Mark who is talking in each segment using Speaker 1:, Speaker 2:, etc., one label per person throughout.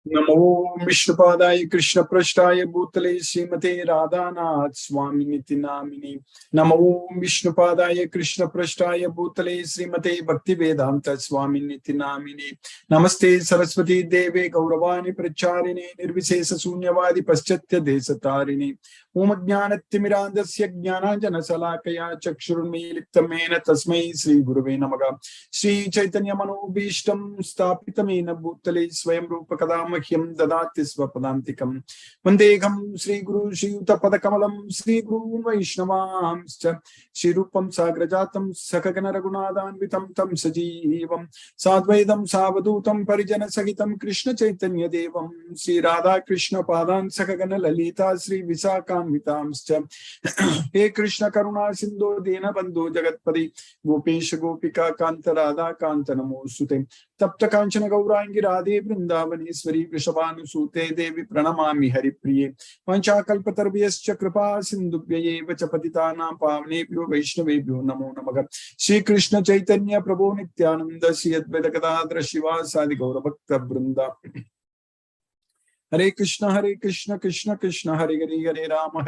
Speaker 1: Namo Vishnupadaya Krishna Prashtaya Bhutale Srimate Radhanath Swaminiti Namini. Namo Vishnupadaya Krishna Prashtaya Bhutale Srimate Bhaktivedanta Swaminiti Namini. Namaste Saraswati Deve Gauravani Pracharine Nirvisesa Sunyavadi Paschatya Desatarini. Om Jnanatimirandasya Jnananjana Salakaya Chakshurmilittamena Tasmai Sri Gurave Namaga. Sri Chaitanya Manobhishtam Stapitamena Bhutale Swayam Rupa Kadamahyam Dadati Swapadantikam Vandegam Sri Guru Sri Yuta Padakamalam Sri Guru Vaishnavamscha Sri Rupam Sagrajatam Sakagana Ragunadanvitam Tam Sajivam Sadvaidam Savadutam Parijana Sagitam Krishna Chaitanya Devam Sri Radha Krishna Padan Sakagana Lalita Sri Visakanvitamscha He Krishna Karuna Sindhu Dena Bandhu Jagatpadi Gopesh Gopika Kanta Radha Kanta Namosute Tapta Kanchana Gaurangi Radhe Vrindavaneshwari Vrishabhanusute Devi Pranamami Haripriye Panchakalpatarvyascha Kripa Sindhubhyaye Vachapatitanam Pavnebhyo Vaishnavebhyo Namo Namaha Shri Krishna Chaitanya Prabhu Nityananda Shri Advaita Gadadhara Shiva Sadi Gaura Bhakta Vrinda Hare Krishna Krishna Krishna Hare Hare Rama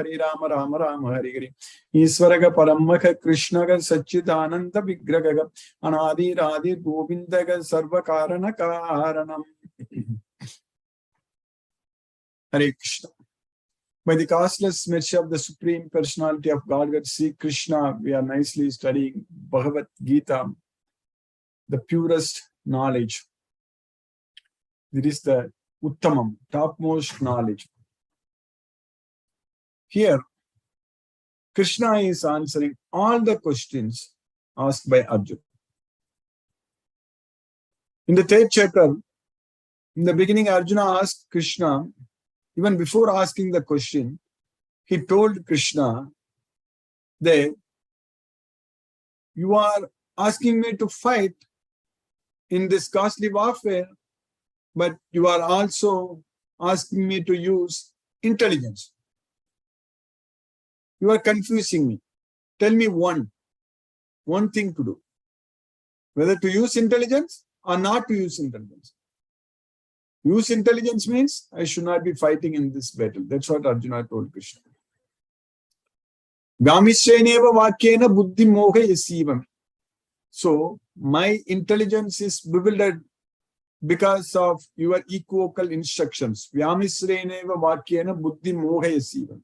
Speaker 1: Rama Rama Hare Hare Iswaraga Paramaka Krishnaga Satchidananda Vigraga Anadi Radhi Govindaga Sarva Karana Karanam Hare Krishna. By the costless mercy of the Supreme Personality of Godhead, Sri Krishna, we are nicely studying Bhagavad Gita, the purest knowledge. It is the Uttamam, topmost knowledge. Here, Krishna is answering all the questions asked by Arjuna. In the third chapter, in the beginning, Arjuna asked Krishna, even before asking the question, he told Krishna that you are asking me to fight in this costly warfare, but you are also asking me to use intelligence. You are confusing me. Tell me one thing to do. Whether to use intelligence or not to use intelligence. Use intelligence means I should not be fighting in this battle. That's what Arjuna told Krishna. Gamisheneva vakyena buddhi moha yasivam. So my intelligence is bewildered because of your equivocal instructions. Vyamisreneva vakyena buddhi moha yasivam.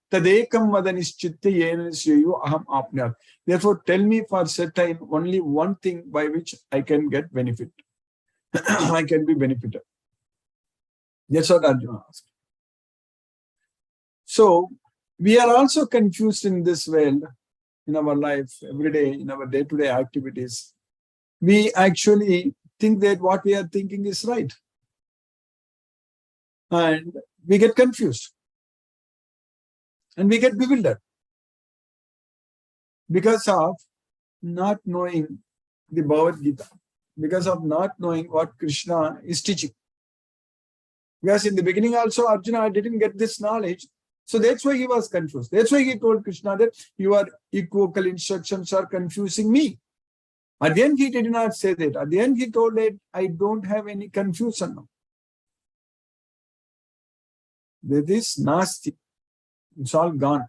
Speaker 1: Tadekam vadanischitya yena shreyo aham apnyat. Therefore, tell me for certain only one thing by which I can get benefit. I can be benefited. That's what Arjuna asked. So, we are also confused in this world, in our life, every day, in our day-to-day activities. We actually think that what we are thinking is right. And we get confused. And we get bewildered. Because of not knowing the Bhagavad Gita. Because of not knowing what Krishna is teaching. Because in the beginning also Arjuna didn't get this knowledge. So that's why he was confused. That's why he told Krishna that your equivocal instructions are confusing me. At the end he did not say that. At the end he told that I don't have any confusion now. There is nasti. It's all gone.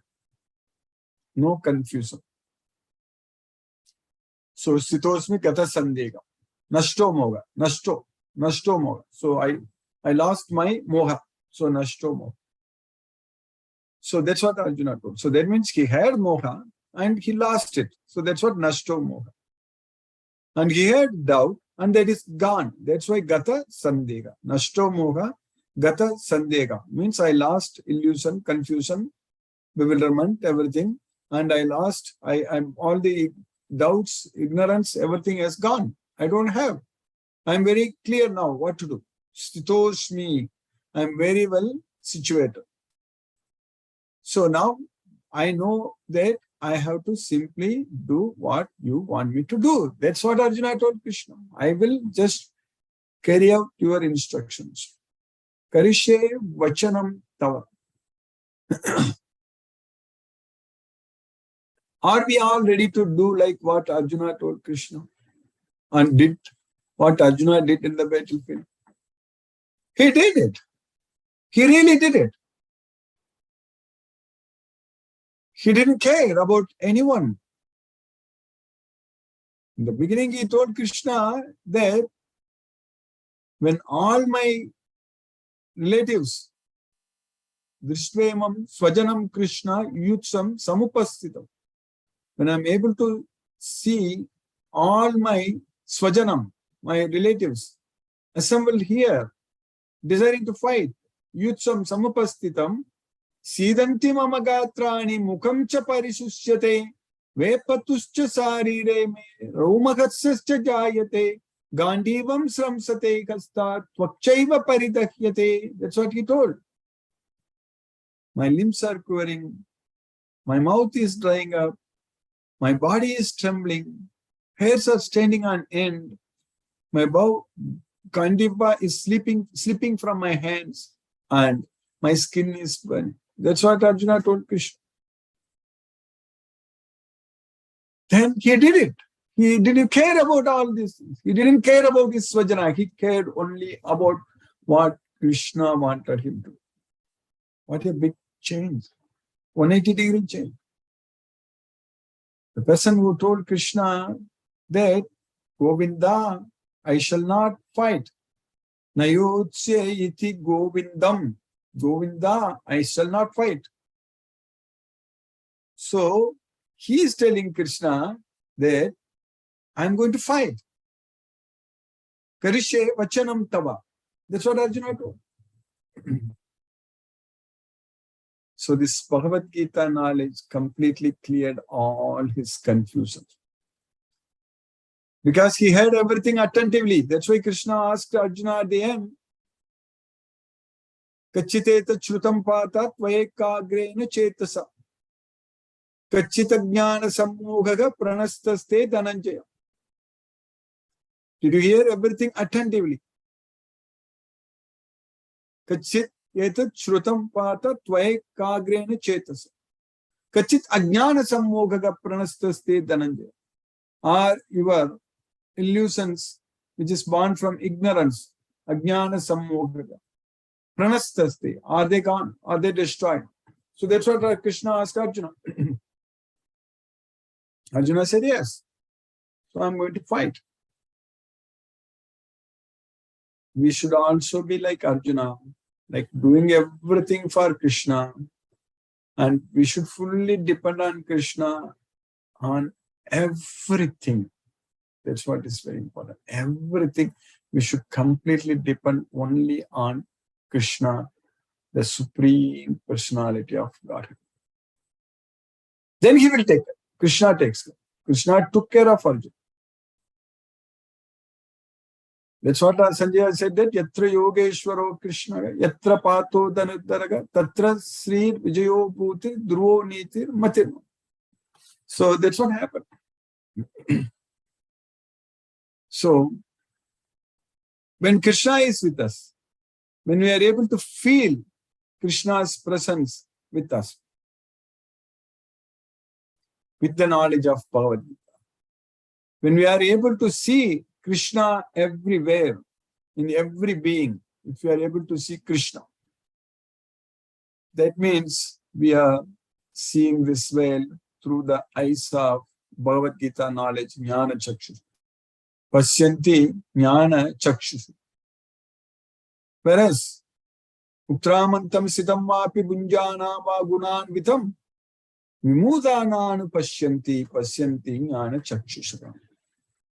Speaker 1: No confusion. So Sitosmi Kata Sandega. Nashto moga. Nashto moga. So I lost my moha. So nashto moga. So that's what Arjuna told. So that means he had moha and he lost it. So that's what nashto moha. And he had doubt and that is gone. That's why gata sandega. Nashto moha gata sandega. Means I lost illusion, confusion, bewilderment, everything. And I lost, I'm all the doubts, ignorance, everything has gone. I don't have. I'm very clear now what to do. Stitoshmi. I'm very well situated. So now I know that I have to simply do what you want me to do. That's what Arjuna told Krishna. I will just carry out your instructions. Karishe vachanam tava. Are we all ready to do like what Arjuna told Krishna? And did what Arjuna did in the battlefield? He did it. He really did it. He didn't care about anyone. In the beginning, he told Krishna that when all my relatives, Dristvemam Swajanam Krishna Yutsam Samupastitam, when I'm able to see all my Swajanam, my relatives, assembled here, desiring to fight, Yutsam Samupastitam, Sidanti Mamagatrani Mukam cha Parishusyate, Vepatuscha Sarire me, Romakatsascha Jayate, Gandivam Sramsate Kastat, Twakchaiva Paridahyate. That's what he told. My limbs are quivering, my mouth is drying up, my body is trembling, hairs are standing on end, my Gandiva is slipping from my hands, and my skin is burning. That's what Arjuna told Krishna. Then he did it. He didn't care about all these things. He didn't care about his Svajana. He cared only about what Krishna wanted him to do. What a big change. 180-degree change. The person who told Krishna that, Govinda, I shall not fight. Nayotsya iti Govindam. Govinda, I shall not fight. So, he is telling Krishna that I'm going to fight. Karishe vachanam tava. That's what Arjuna told. So this Bhagavad Gita knowledge completely cleared all his confusions. Because he heard everything attentively. That's why Krishna asked Arjuna at the end, Kachiteta chrutam patat vayekagrena chetasa. Kachita jnana sammogaga pranastaste dhananjaya. Did you hear everything attentively? Kachit etat shrutam pata tvae kagrena chetasa. Kachit ajnana sammogaga pranastaste dhananjaya. Are your illusions which is born from ignorance, ajnana sammogaga, pranastaste, are they gone? Are they destroyed? So that's what Krishna asked Arjuna. Arjuna said yes. So I'm going to fight. We should also be like Arjuna, like doing everything for Krishna, and we should fully depend on Krishna on everything. That's what is very important. Everything we should completely depend only on Krishna, the Supreme Personality of Godhead. Then he will take it. Krishna takes care. Krishna took care of Arjuna. That's what Sanjaya said, that Yatra Yogeshwaro Krishna, Yatra Pato Dhanudaraga, Tatra Sri Vijayo Bhuti, Dhruvo Nitir Matir. So that's what happened. So, when Krishna is with us, when we are able to feel Krishna's presence with us, with the knowledge of Bhagavad Gita, when we are able to see Krishna everywhere, in every being, if we are able to see Krishna, that means we are seeing this world through the eyes of Bhagavad Gita knowledge, Jnana Chakshus. Pasyanti Jnana Chakshus. Whereas, Utramantam sitam vapi bunjana va gunan vitam, vimudhananu pasyanti Jnana Chakshus.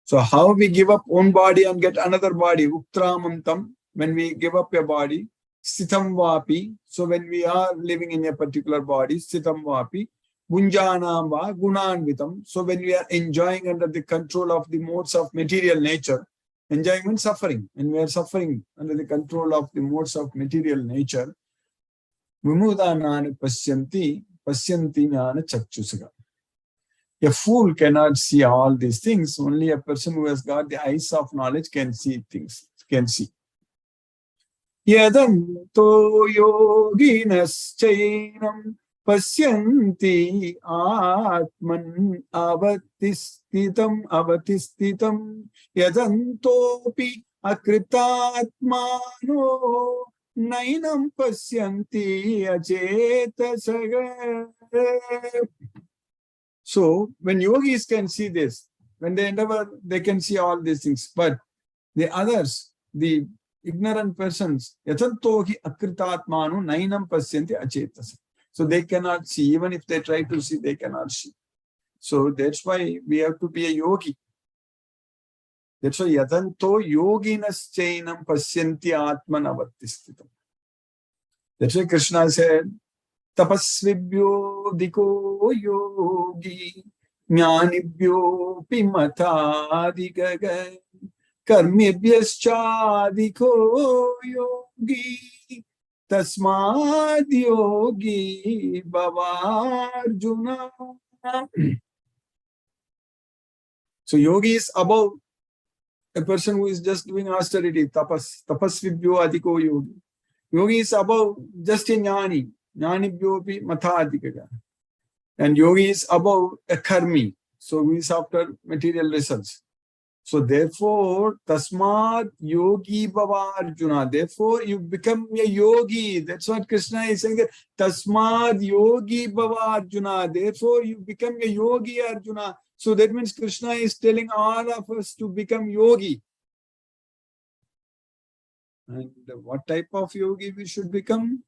Speaker 1: So how we give up one body and get another body, Utramantam, when we give up a body, Sitam Vapi, so when we are living in a particular body, Sitam Vapi, Bunjanam Va, Gunanvitam, so when we are enjoying under the control of the modes of material nature, enjoying means suffering, and we are suffering under the control of the modes of material nature, Vimudhananu Pasyanti Jnana Chakshusaka. A fool cannot see all these things. Only a person who has got the eyes of knowledge can see things, can see. Yadanto yoginas chainam pasyanti atman avatistitam yadantopi akritatmano nainam pasyanti acetasaga. So when yogis can see this, when they endeavor, they can see all these things. But the others, the ignorant persons, yatantohi akritatmanu nainam pasyanti acetasa. So they cannot see. Even if they try to see, they cannot see. So that's why we have to be a yogi. That's why yatanto yoginas chainam pasyanti atmanavartistitam. That's why Krishna said, tapasvibhyo diko yogi jnanibhyo pimatadigaga karmibhyascha yogi tasmad yogi bhavarjuna. So yogi is above a person who is just doing austerity, tapasvibhyo adiko yogi. Yogi is above just a jnani, jnanibhyopi matadikaga. And yogi is above a karmi, so he is after material results. So therefore, tasmad yogi bhava Arjuna. Therefore, you become a yogi. That's what Krishna is saying. That tasmad yogi bhava Arjuna. Therefore, you become a yogi, Arjuna. So that means Krishna is telling all of us to become yogi. And what type of yogi we should become?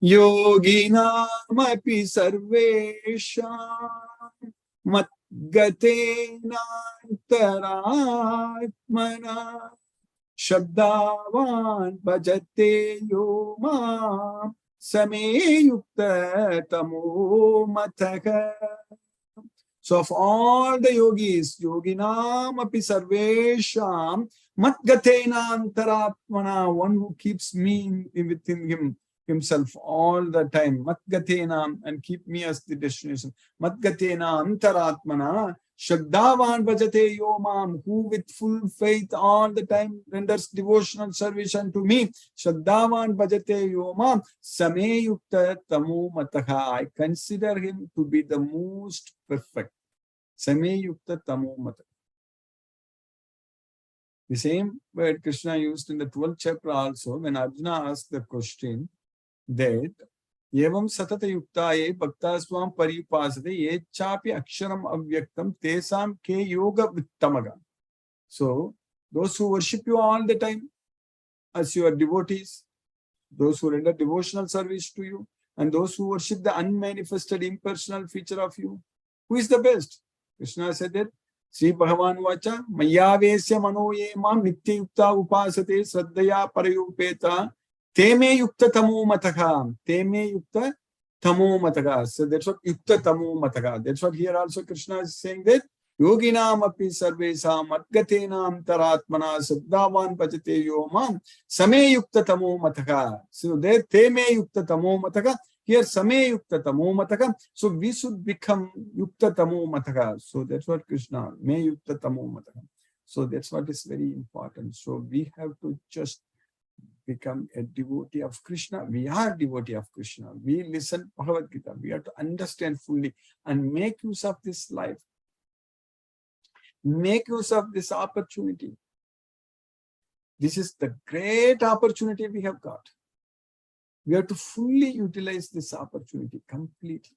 Speaker 1: Yoginam api sarvesham matgatena antaratmana shabdavan bhajate yo mam same yukta tamo mataka. So of all the yogis, yoginam api sarvesham matgatena antaratmana, one who keeps me within himself all the time, matgatena, and keep me as the destination, matgatena antaratmana shraddhavan bhajate yomam, who with full faith all the time renders devotional service unto me, shraddhavan bhajate yomam same yukta tamo mataha. I consider him to be the most perfect. Same yukta tamo mataha. The same word Krishna used in the 12th chapter also, when Arjuna asked the question that evam satata yuktaye bhaktasvam paripasade ye chapi aksharam avyaktam tesam ke yoga vittamaga. So those who worship you all the time as your devotees, those who render devotional service to you, and those who worship the unmanifested impersonal feature of you, who is the best? Krishna said that Sri Bhagavan Vacha Mayavesya Manoye Mam Nitya Yukta Upasate Sraddhaya Parayupeta Teme Yukta Tamo Mataka. Teme Yukta Tamo Mataka. So that's what Yukta Tamo Mataka. That's what here also Krishna is saying that Yoginam api sarvesam adgatenam taratmana saddhavan bhajate yomam same yukta tamo mataka. So there teme yukta tamo mataka. Here same yukta tamo mataka. So we should become yukta tamo mataka. So that's what Krishna, me yukta tamo mataka. So that's what is very important. So we have to just become a devotee of Krishna. We are devotee of Krishna. We listen Bhagavad Gita. We have to understand fully and make use of this life. Make use of this opportunity. This is the great opportunity we have got. We have to fully utilize this opportunity completely.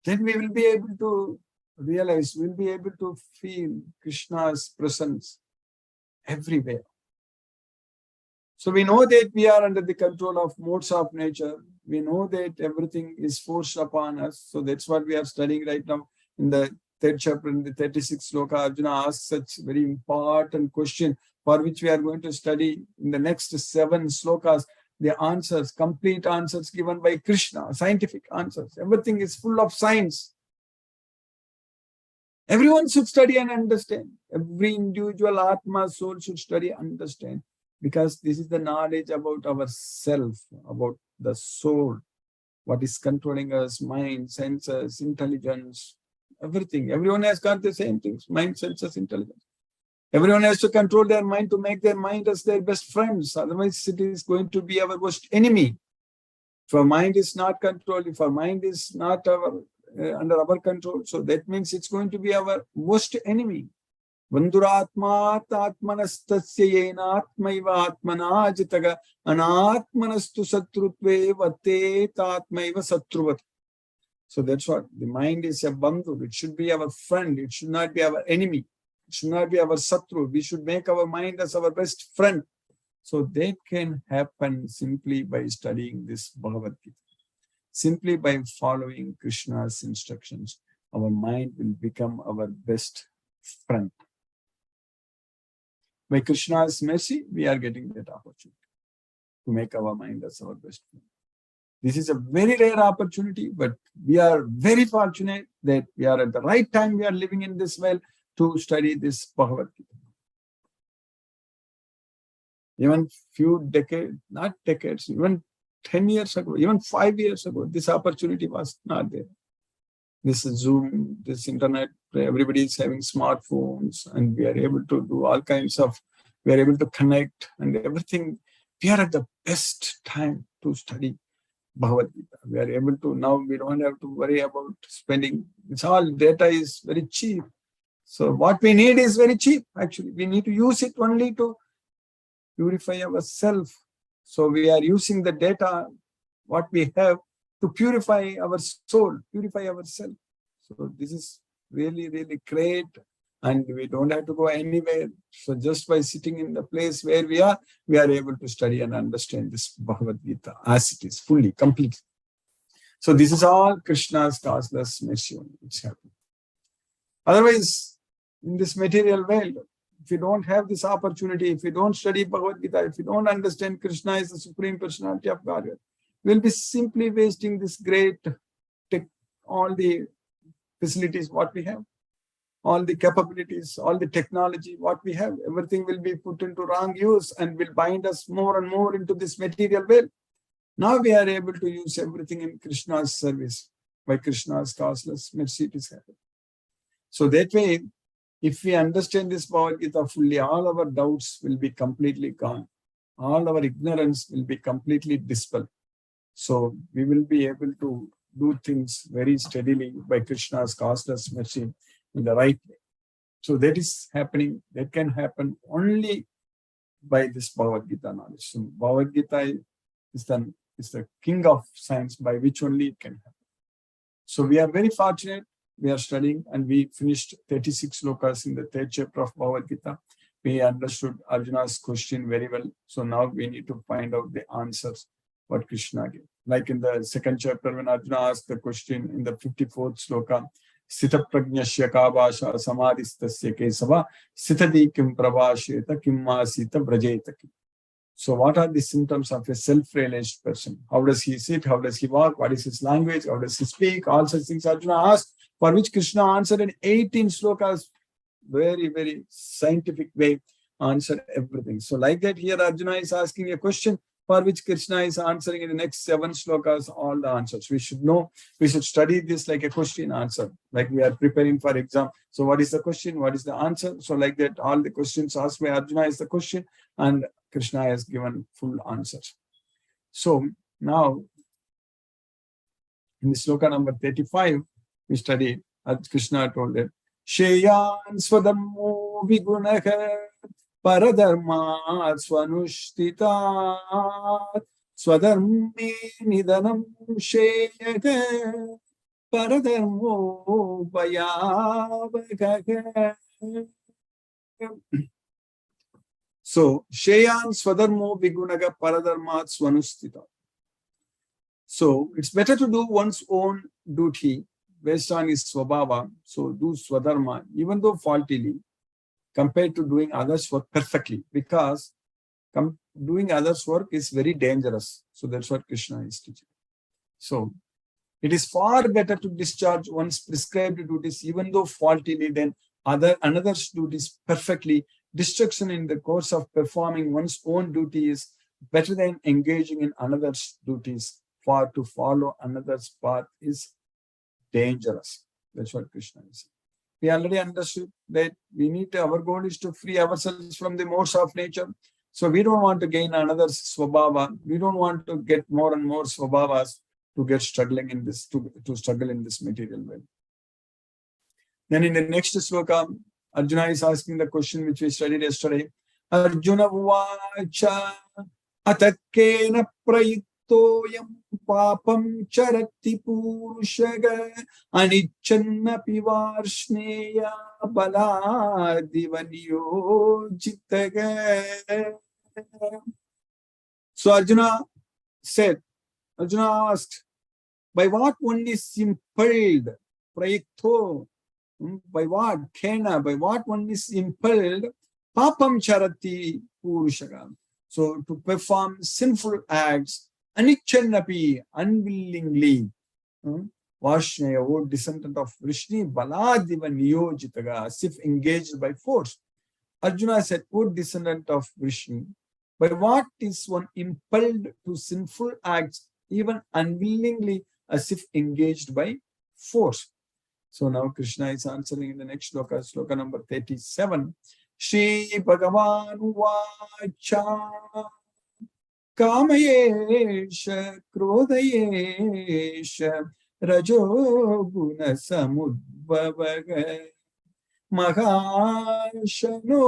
Speaker 1: Then we will be able to realize, we'll be able to feel Krishna's presence everywhere. So we know that we are under the control of modes of nature. We know that everything is forced upon us. So that's what we are studying right now. In the 3rd chapter, in the 36th sloka, Arjuna asks such very important question for which we are going to study in the next 7 slokas. The answers, complete answers given by Krishna, scientific answers. Everything is full of science. Everyone should study and understand. Every individual Atma soul should study and understand. Because this is the knowledge about ourself, about the soul, what is controlling us, mind, senses, intelligence, everything. Everyone has got the same things, mind, senses, intelligence. Everyone has to control their mind to make their mind as their best friends. Otherwise, it is going to be our worst enemy. If our mind is not controlled, if our mind is not under our control, so that means it's going to be our worst enemy. Vanduratma tatmanastasya yenatmaiva atmana jitaga anatmanastu satrutve vate tatmaiva satruvat. So that's what the mind is, a bandhu. It should be our friend. It should not be our enemy. It should not be our satru. We should make our mind as our best friend. So that can happen simply by studying this Bhagavad Gita. Simply by following Krishna's instructions, our mind will become our best friend. By Krishna's mercy, we are getting that opportunity to make our mind as our best friend. This is a very rare opportunity, but we are very fortunate that we are at the right time. We are living in this world to study this Bhagavad Gita. Even few decades, not decades, even 10 years ago, even 5 years ago, this opportunity was not there. This Zoom, this internet, everybody is having smartphones, and we are able to do all kinds of, we are able to connect and everything. We are at the best time to study Bhagavad Gita. We are able to, now we don't have to worry about spending. It's all data is very cheap. So what we need is very cheap, actually. We need to use it only to purify ourselves. So we are using the data, what we have, to purify our soul, purify ourselves. So this is really, really great. And we don't have to go anywhere. So just by sitting in the place where we are able to study and understand this Bhagavad Gita as it is, fully, completely. So this is all Krishna's causeless mercy which happened. Otherwise, in this material world, if you don't have this opportunity, if you don't study Bhagavad Gita, if you don't understand Krishna is the Supreme Personality of Godhead, we'll be simply wasting this great, all the facilities what we have, all the capabilities, all the technology what we have, everything will be put into wrong use and will bind us more and more into this material world. Now we are able to use everything in Krishna's service. By Krishna's causeless mercy it is happening. So that way, if we understand this Bhagavad Gita fully, all our doubts will be completely gone. All our ignorance will be completely dispelled. So we will be able to do things very steadily by Krishna's causeless mercy in the right way. So that is happening. That can happen only by this Bhagavad Gita knowledge. So Bhagavad Gita is the king of science by which only it can happen. So we are very fortunate. We are studying and we finished 36 slokas in the third chapter of Bhagavad Gita. We understood Arjuna's question very well. So now we need to find out the answers what Krishna gave. Like in the second chapter, when Arjuna asked the question in the 54th sloka, Sita prajnasya kabasha samadhistasya kesava sitadi kim prabhasheta kim masita brajeta kim. So what are the symptoms of a self-realized person? How does he sit? How does he walk? What is his language? How does he speak? All such things Arjuna asked, for which Krishna answered in 18 slokas, very, very scientific way, answered everything. So like that, here Arjuna is asking a question for which Krishna is answering in the next 7 slokas all the answers. We should know, we should study this like a question answer, like we are preparing for exam. So what is the question? What is the answer? So like that, all the questions asked by Arjuna is the question and Krishna has given full answers. So now, in the sloka number 35, we studied, as Krishna told it, Sheyan swadammo vigunaha paradharma swanushtitat swadharmi nidanam sheyaga paradharmo vayavagaga. So, Sheyan swadharmo vigunaga paradharma swanushtitat. So, it's better to do one's own duty based on his swabhava. So do swadharma, even though faultily, compared to doing others' work perfectly, because doing others' work is very dangerous. So that's what Krishna is teaching. So it is far better to discharge one's prescribed duties, even though faultily, than another's duties perfectly. Destruction in the course of performing one's own duty is better than engaging in another's duties. For to follow another's path is dangerous. That's what Krishna is saying. We already understood that we need our goal is to free ourselves from the modes of nature. So we don't want to gain another swabhava. We don't want to get more and more swabhavas to get struggling in this, to struggle in this material world. Then in the next sloka, Arjuna is asking the question which we studied yesterday. Arjuna Vacha Atakena Prayitoyam Papam Charati Purushaga Anichanna Pivarshneya Bala Divaniyo Jitaga. So Arjuna asked, by what one is impelled? Prayito. By what? Kena. By what one is impelled? Papam charati purushaga. So to perform sinful acts, anichannapi, unwillingly. Varshnaya, O descendant of Vrishni, baladiva niyojitaga, as if engaged by force. Arjuna said, O descendant of Vrishni, by what is one impelled to sinful acts, even unwillingly, as if engaged by force? So now Krishna is answering in the next sloka, sloka number 37. Shri Bhagavan Vacha Kamayesha Krodayesha Rajo Guna Samudbhavaga Mahashano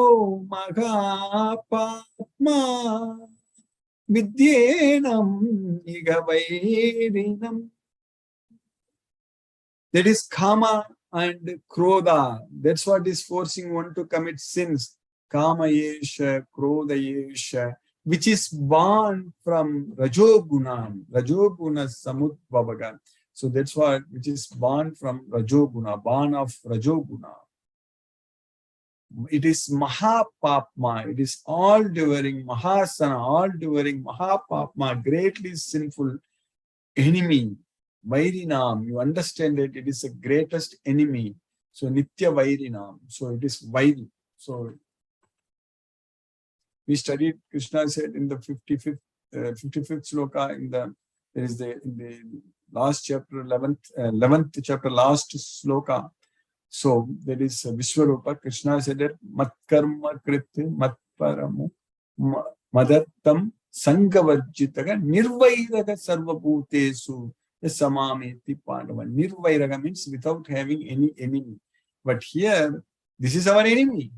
Speaker 1: Mahapatma Vidyenam Igavairinam. That is Kama and Krodha. That's what is forcing one to commit sins. Kama Yesha, Krodha Yesha, which is born from Rajoguna. Rajoguna Samudbhavaga. So that's what, which is born from Rajoguna, born of Rajoguna. It is Mahapapma. It is all-devouring Mahasana, all-devouring Mahapapma, greatly sinful enemy. Vairinam, you understand it, it is the greatest enemy. So Nitya Vairinam. So it is Vairi. So we studied, Krishna said in the 55th sloka, in the last chapter, 11th chapter, last sloka. So there is Vishwarupa. Krishna said that Matkarma Kriti Matparamu Madattam Sangavarjitaga Nirvairaga Sarvabhutesu Samameti Pandava. Nirvairaga means without having any enemy. But here, this is our enemy.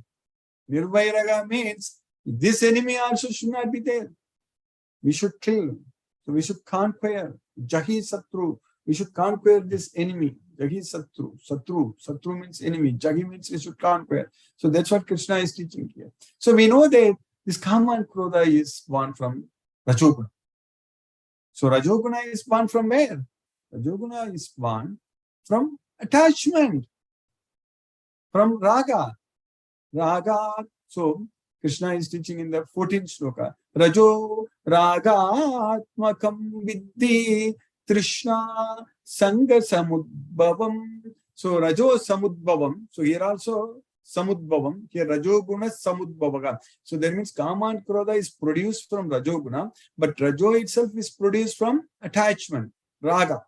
Speaker 1: Nirvairaga means this enemy also should not be there. We should kill. So we should conquer. Jahi Satru. We should conquer this enemy. Jahi Satru. Satru means enemy. Jahi means we should conquer. So that's what Krishna is teaching here. So we know that this Kama and Krodha is born from Rajoguna. So Rajoguna is born from where? Rajoguna is born from attachment, from Raga. Raga. So Krishna is teaching in the 14th sloka. Rajo Raga Atmakam Viddhi Trishna Sanga Samudbhavam. So Rajo Samudbhavam. So here also Samudbhavam. Here Rajoguna Samudbhavaga. So that means Kama and Krodha is produced from Rajoguna, but Rajo itself is produced from attachment, Raga.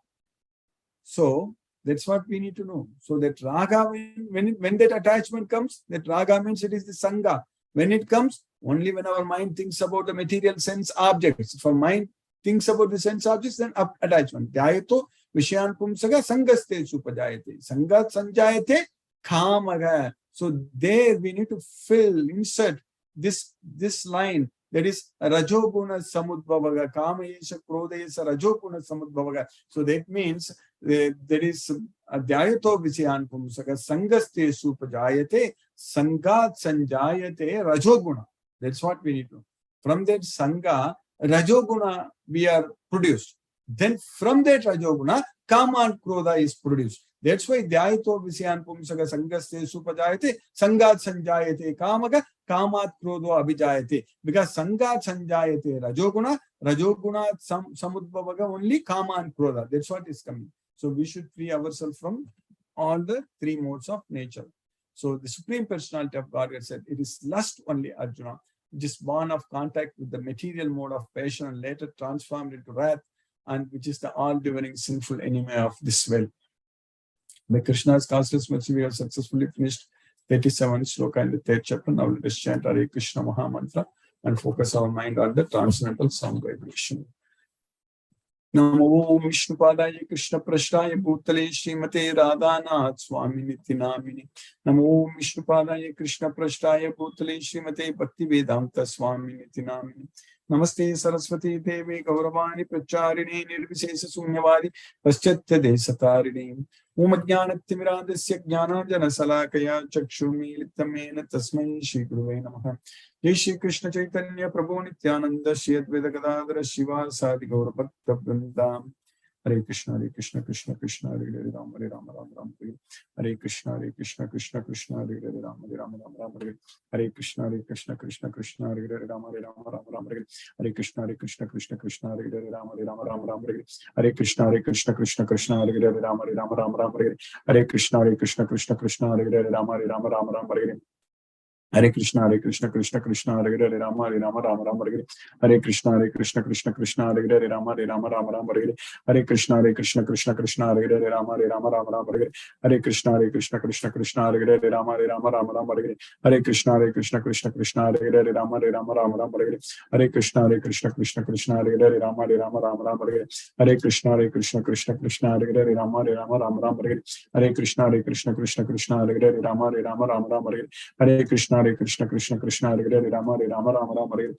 Speaker 1: So that's what we need to know. So that Raga, when that attachment comes, that Raga means it is the Sangha. When it comes, only when our mind thinks about the material sense objects. If our mind thinks about the sense objects, then attachment. Dhyayato Vishayan Pumsaga Sangaste Supajayate. Sangat Sanjayate Kamaga. So there we need to insert this line. That is Rajoguna Samudbhavaga. Kama Yesha Krodha Yesha Rajoguna Samudbhavaga. So that means there is Dhyayato Vishayan Pumsaga Sangaste Supajayate. Sangat Sanjayate Rajoguna. That's what we need to know. From that Sangha, Rajoguna we are produced. Then from that Rajoguna, Kama and Krodha is produced. That's why Dhyayato Vishayan Pumsaga Sangaste Supajayate, Sangat Sanjayate Kamaga, Kamat Krodho Abhijayate. Because Sangat Sanjayate Rajoguna, Rajoguna Samudbhavaga only Kama and Krodha. That's what is coming. So we should free ourselves from all the three modes of nature. So the Supreme Personality of Godhead said, it is lust only, Arjuna, which is born of contact with the material mode of passion and later transformed into wrath, and which is the all-devouring sinful enemy of this world. By Krishna's causeless mercy, we have successfully finished 37th sloka in the 3rd chapter. Now let us chant Hare Krishna Maha Mantra and focus our mind on the transcendental sound vibration. नमो विष्णुपादाय कृष्णपृष्ठाय भूतले श्रीमते राधानाथ स्वामिनिति नामिने। नमो विष्णुपादाय कृष्णपृष्ठाय भूतले श्रीमते भक्तिवेदांत स्वामिनिति नामिने। नमस्ते सरस्वती देवे गौरवाणी प्रचारिणे निर्विशेष शून्यवादी पश्चात्य देशतारिणे। ओम ज्ञानतिमिरान्धस्य ज्ञानाञ्जनशलाकया चक्षुर्मीलितं तस्मै श्री गुरुवे नमः। जय श्री कृष्ण चैतन्य प्रभु नित्यानंद श्री अद्वैत गदाधर शिवासादि गौर भक्त वृंदा। हरे कृष्ण कृष्ण कृष्ण हरे हरे राम राम राम हरे कृष्ण कृष्ण कृष्ण हरे हरे राम राम हरे हरे कृष्ण कृष्ण कृष्ण हरे हरे राम राम हरे कृष्ण कृष्ण कृष्ण हरे हरे राम राम हरे कृष्ण कृष्ण कृष्ण हरे हरे राम हरे कृष्ण कृष्ण कृष्ण हरे हरे राम हरे हरे कृष्ण कृष्ण हरे हरे राम राम हरे कृष्ण कृष्ण कृष्ण हरे हरे राम हरे हरे कृष्ण कृष्ण कृष्ण हरे हरे राम हरे कृष्ण कृष्ण कृष्ण हरे हरे राम हरे कृष्ण कृष्ण हरे हरे राम हरे कृष्ण कृष्ण हरे हरे राम हरे कृष्ण कृष्ण हरे हरे राम हरे कृष्ण कृष्ण हरे हरे राम हरे कृष्ण कृष्ण हरे हरे राम हरे कृष्ण कृष्ण हरे हरे राम हरे कृष्ण कृष्ण हरे हरे राम हरे कृष्ण कृष्ण हरे हरे राम हरे कृष्ण कृष्ण हरे हरे राम हरे कृष्ण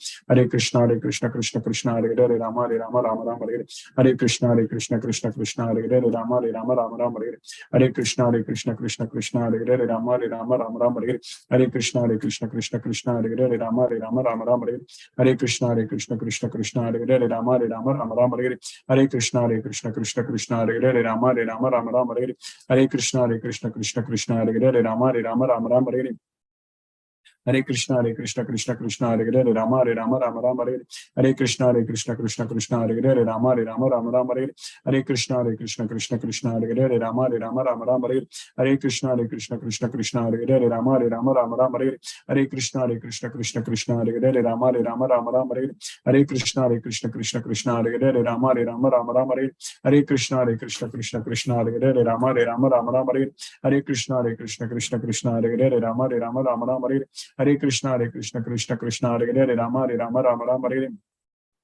Speaker 1: कृष्ण हरे हरे राम हरे कृष्ण कृष्ण हरे हरे राम हरे कृष्ण कृष्ण हरे हरे राम हरे हरे कृष्ण कृष्ण हरे हरे राम हरे कृष्ण कृष्ण हरे हरे राम हरे कृष्ण कृष्ण हरे हरे राम हरे कृष्ण कृष्ण हरे हरे राम हरे कृष्ण कृष्ण हरे हरे राम हरे कृष्ण कृष्ण हरे हरे राम हरे कृष्ण कृष्ण हरे हरे राम हरे कृष्ण कृष्ण हरे हरे राम हरे कृष्ण कृष्ण हरे हरे राम हरे कृष्ण हरे हरे राम हरे Krishna Hare Hare Hare Krishna Hare Hare Hare Krishna Hare Hare Hare Krishna Hare Hare Hare Krishna Hare Hare Hare Krishna Hare Hare Hare Krishna Hare Hare Hare Krishna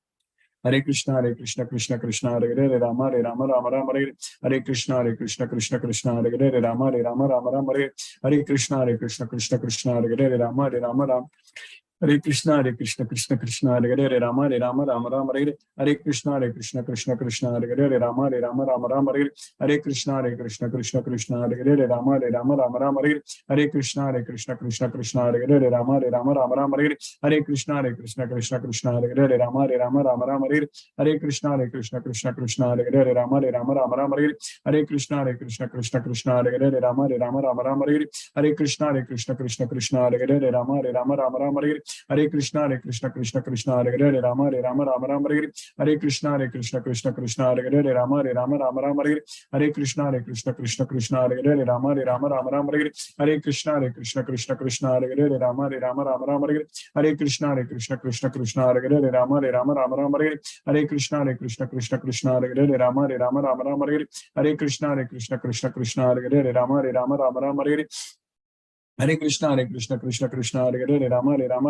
Speaker 1: Hare Hare Hare Krishna Hare Hare Hare Krishna Hare Hare Hare Krishna Hare Hare Hare Krishna Hare Hare Hare Krishna Hare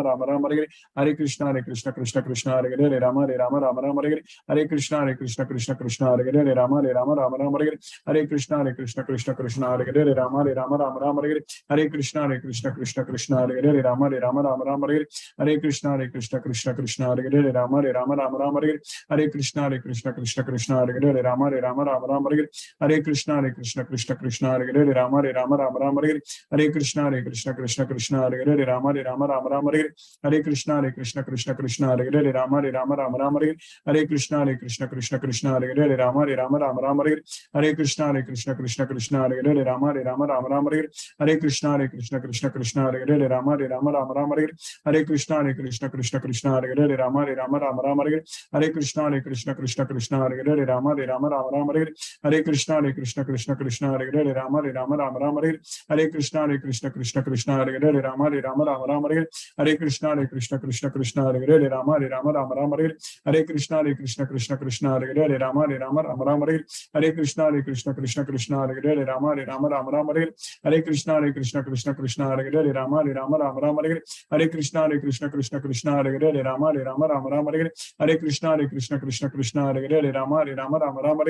Speaker 1: Hare Hare Krishna Hare Hare Hare Krishna Hare Hare Hare Krishna Hare Hare Hare Krishna Hare Hare Hare Krishna Krishna Hare Hare Hare Krishna Hare Hare Hare Krishna Hare Hare Hare Krishna Hare Hare Hare Krishna Hare Hare Hare Krishna Hare Hare Hare Krishna Hare Hare Hare Krishna Hare Hare Krishna Hare Hare Hare Krishna Hare Hare Hare Krishna Hare Hare Hare Krishna Hare Hare Hare Krishna Hare Hare Hare Krishna Hare Hare Hare Krishna Hare Hare Hare Krishna Hare Hare Hare Krishna Krishna Krishna Hare Hare Rama Rama Rama Hare Hare Krishna Krishna Krishna Hare Hare Rama Rama Rama Hare Krishna Krishna Krishna Hare Hare Rama Rama Rama Hare Krishna Krishna Krishna Hare Hare Rama Rama Rama Hare Krishna Krishna Krishna Hare Hare Rama Rama Rama Hare Krishna Krishna Krishna Hare Hare Rama Rama Hare Hare Krishna Krishna Krishna Hare Hare Rama Rama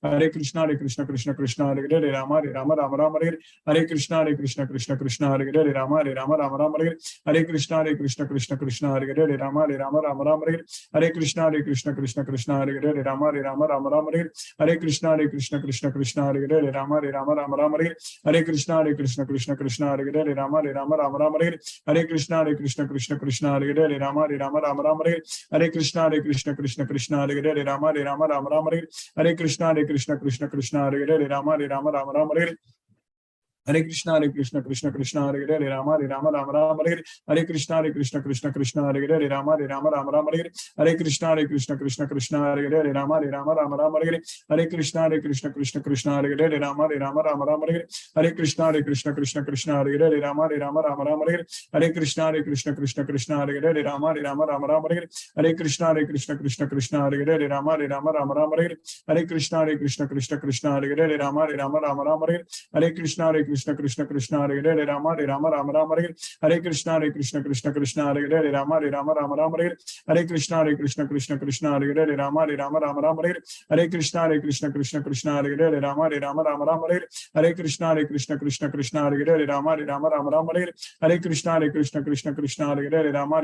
Speaker 1: Hare Krishna Krishna Krishna Hare Hare Rama Rama Hare Krishna Krishna Krishna Hare Hare Rama Rama Hare Krishna Krishna Krishna Hare Hare Rama Rama Hare Krishna Krishna Krishna Hare Hare Rama Rama Hare Krishna Krishna Krishna Hare Hare Rama Rama Hare Krishna Krishna Krishna Hare Hare Rama Rama Hare Krishna Krishna Krishna Hare Hare Rama Rama Hare Krishna Krishna Krishna Hare Hare Rama Rama Hare Krishna Krishna Krishna Hare Hare Rama Rama Hare Krishna Krishna Hare Hare Rama Rama Hare Krishna Krishna Krishna Hare Hare Rama Rama Hare Krishna Krishna Krishna Hare Hare Rama Rama Hare Krishna Krishna Krishna Hare Hare Rama Rama Hare Krishna Krishna Krishna Hare Hare Rama Rama Hare Krishna Krishna Krishna Hare Hare Rama Rama Hare Krishna Krishna Krishna Hare Hare Rama Rama Hare Krishna Krishna Krishna Hare Hare Rama Rama Hare Krishna Krishna Krishna Hare Hare Rama Rama Hare Krishna Krishna Krishna Hare Hare Rama Rama Hare Krishna Krishna Krishna Hare Hare Rama Rama Hare Krishna Krishna Krishna Hare Hare Rama Rama Hare Krishna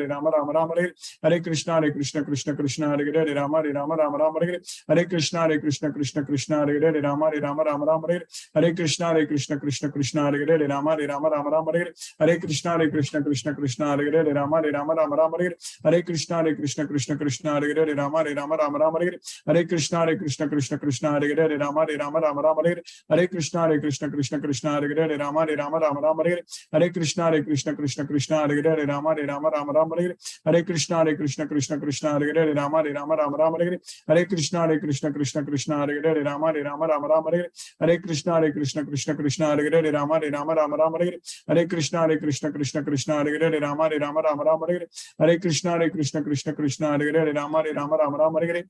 Speaker 1: Krishna Krishna Hare Hare Rama Rama Hare Krishna Krishna Krishna Hare Hare Rama Rama Hare Krishna Krishna Krishna Hare Hare Rama Rama Hare Krishna Krishna Krishna Hare Hare Rama Rama Hare Krishna Krishna Krishna Hare Hare Rama Rama Hare Krishna Krishna Krishna Hare Hare Rama Rama Hare Krishna Krishna Krishna Hare Hare Rama Rama Hare Krishna Krishna Krishna Hare Hare Rama Rama Hare Krishna Krishna Krishna Hare Hare Rama Rama Hare Krishna Krishna Krishna Hare Hare Rama Rama Hare Krishna Krishna Krishna Hare Hare Rama Rama Hare Krishna Krishna Krishna Hare Hare Rama Rama Hare Krishna Krishna Krishna Hare Hare Rama Rama Hare Krishna Krishna Krishna Hare Hare Rama Rama Hare Krishna Krishna Krishna Hare Hare Rama Rama Hare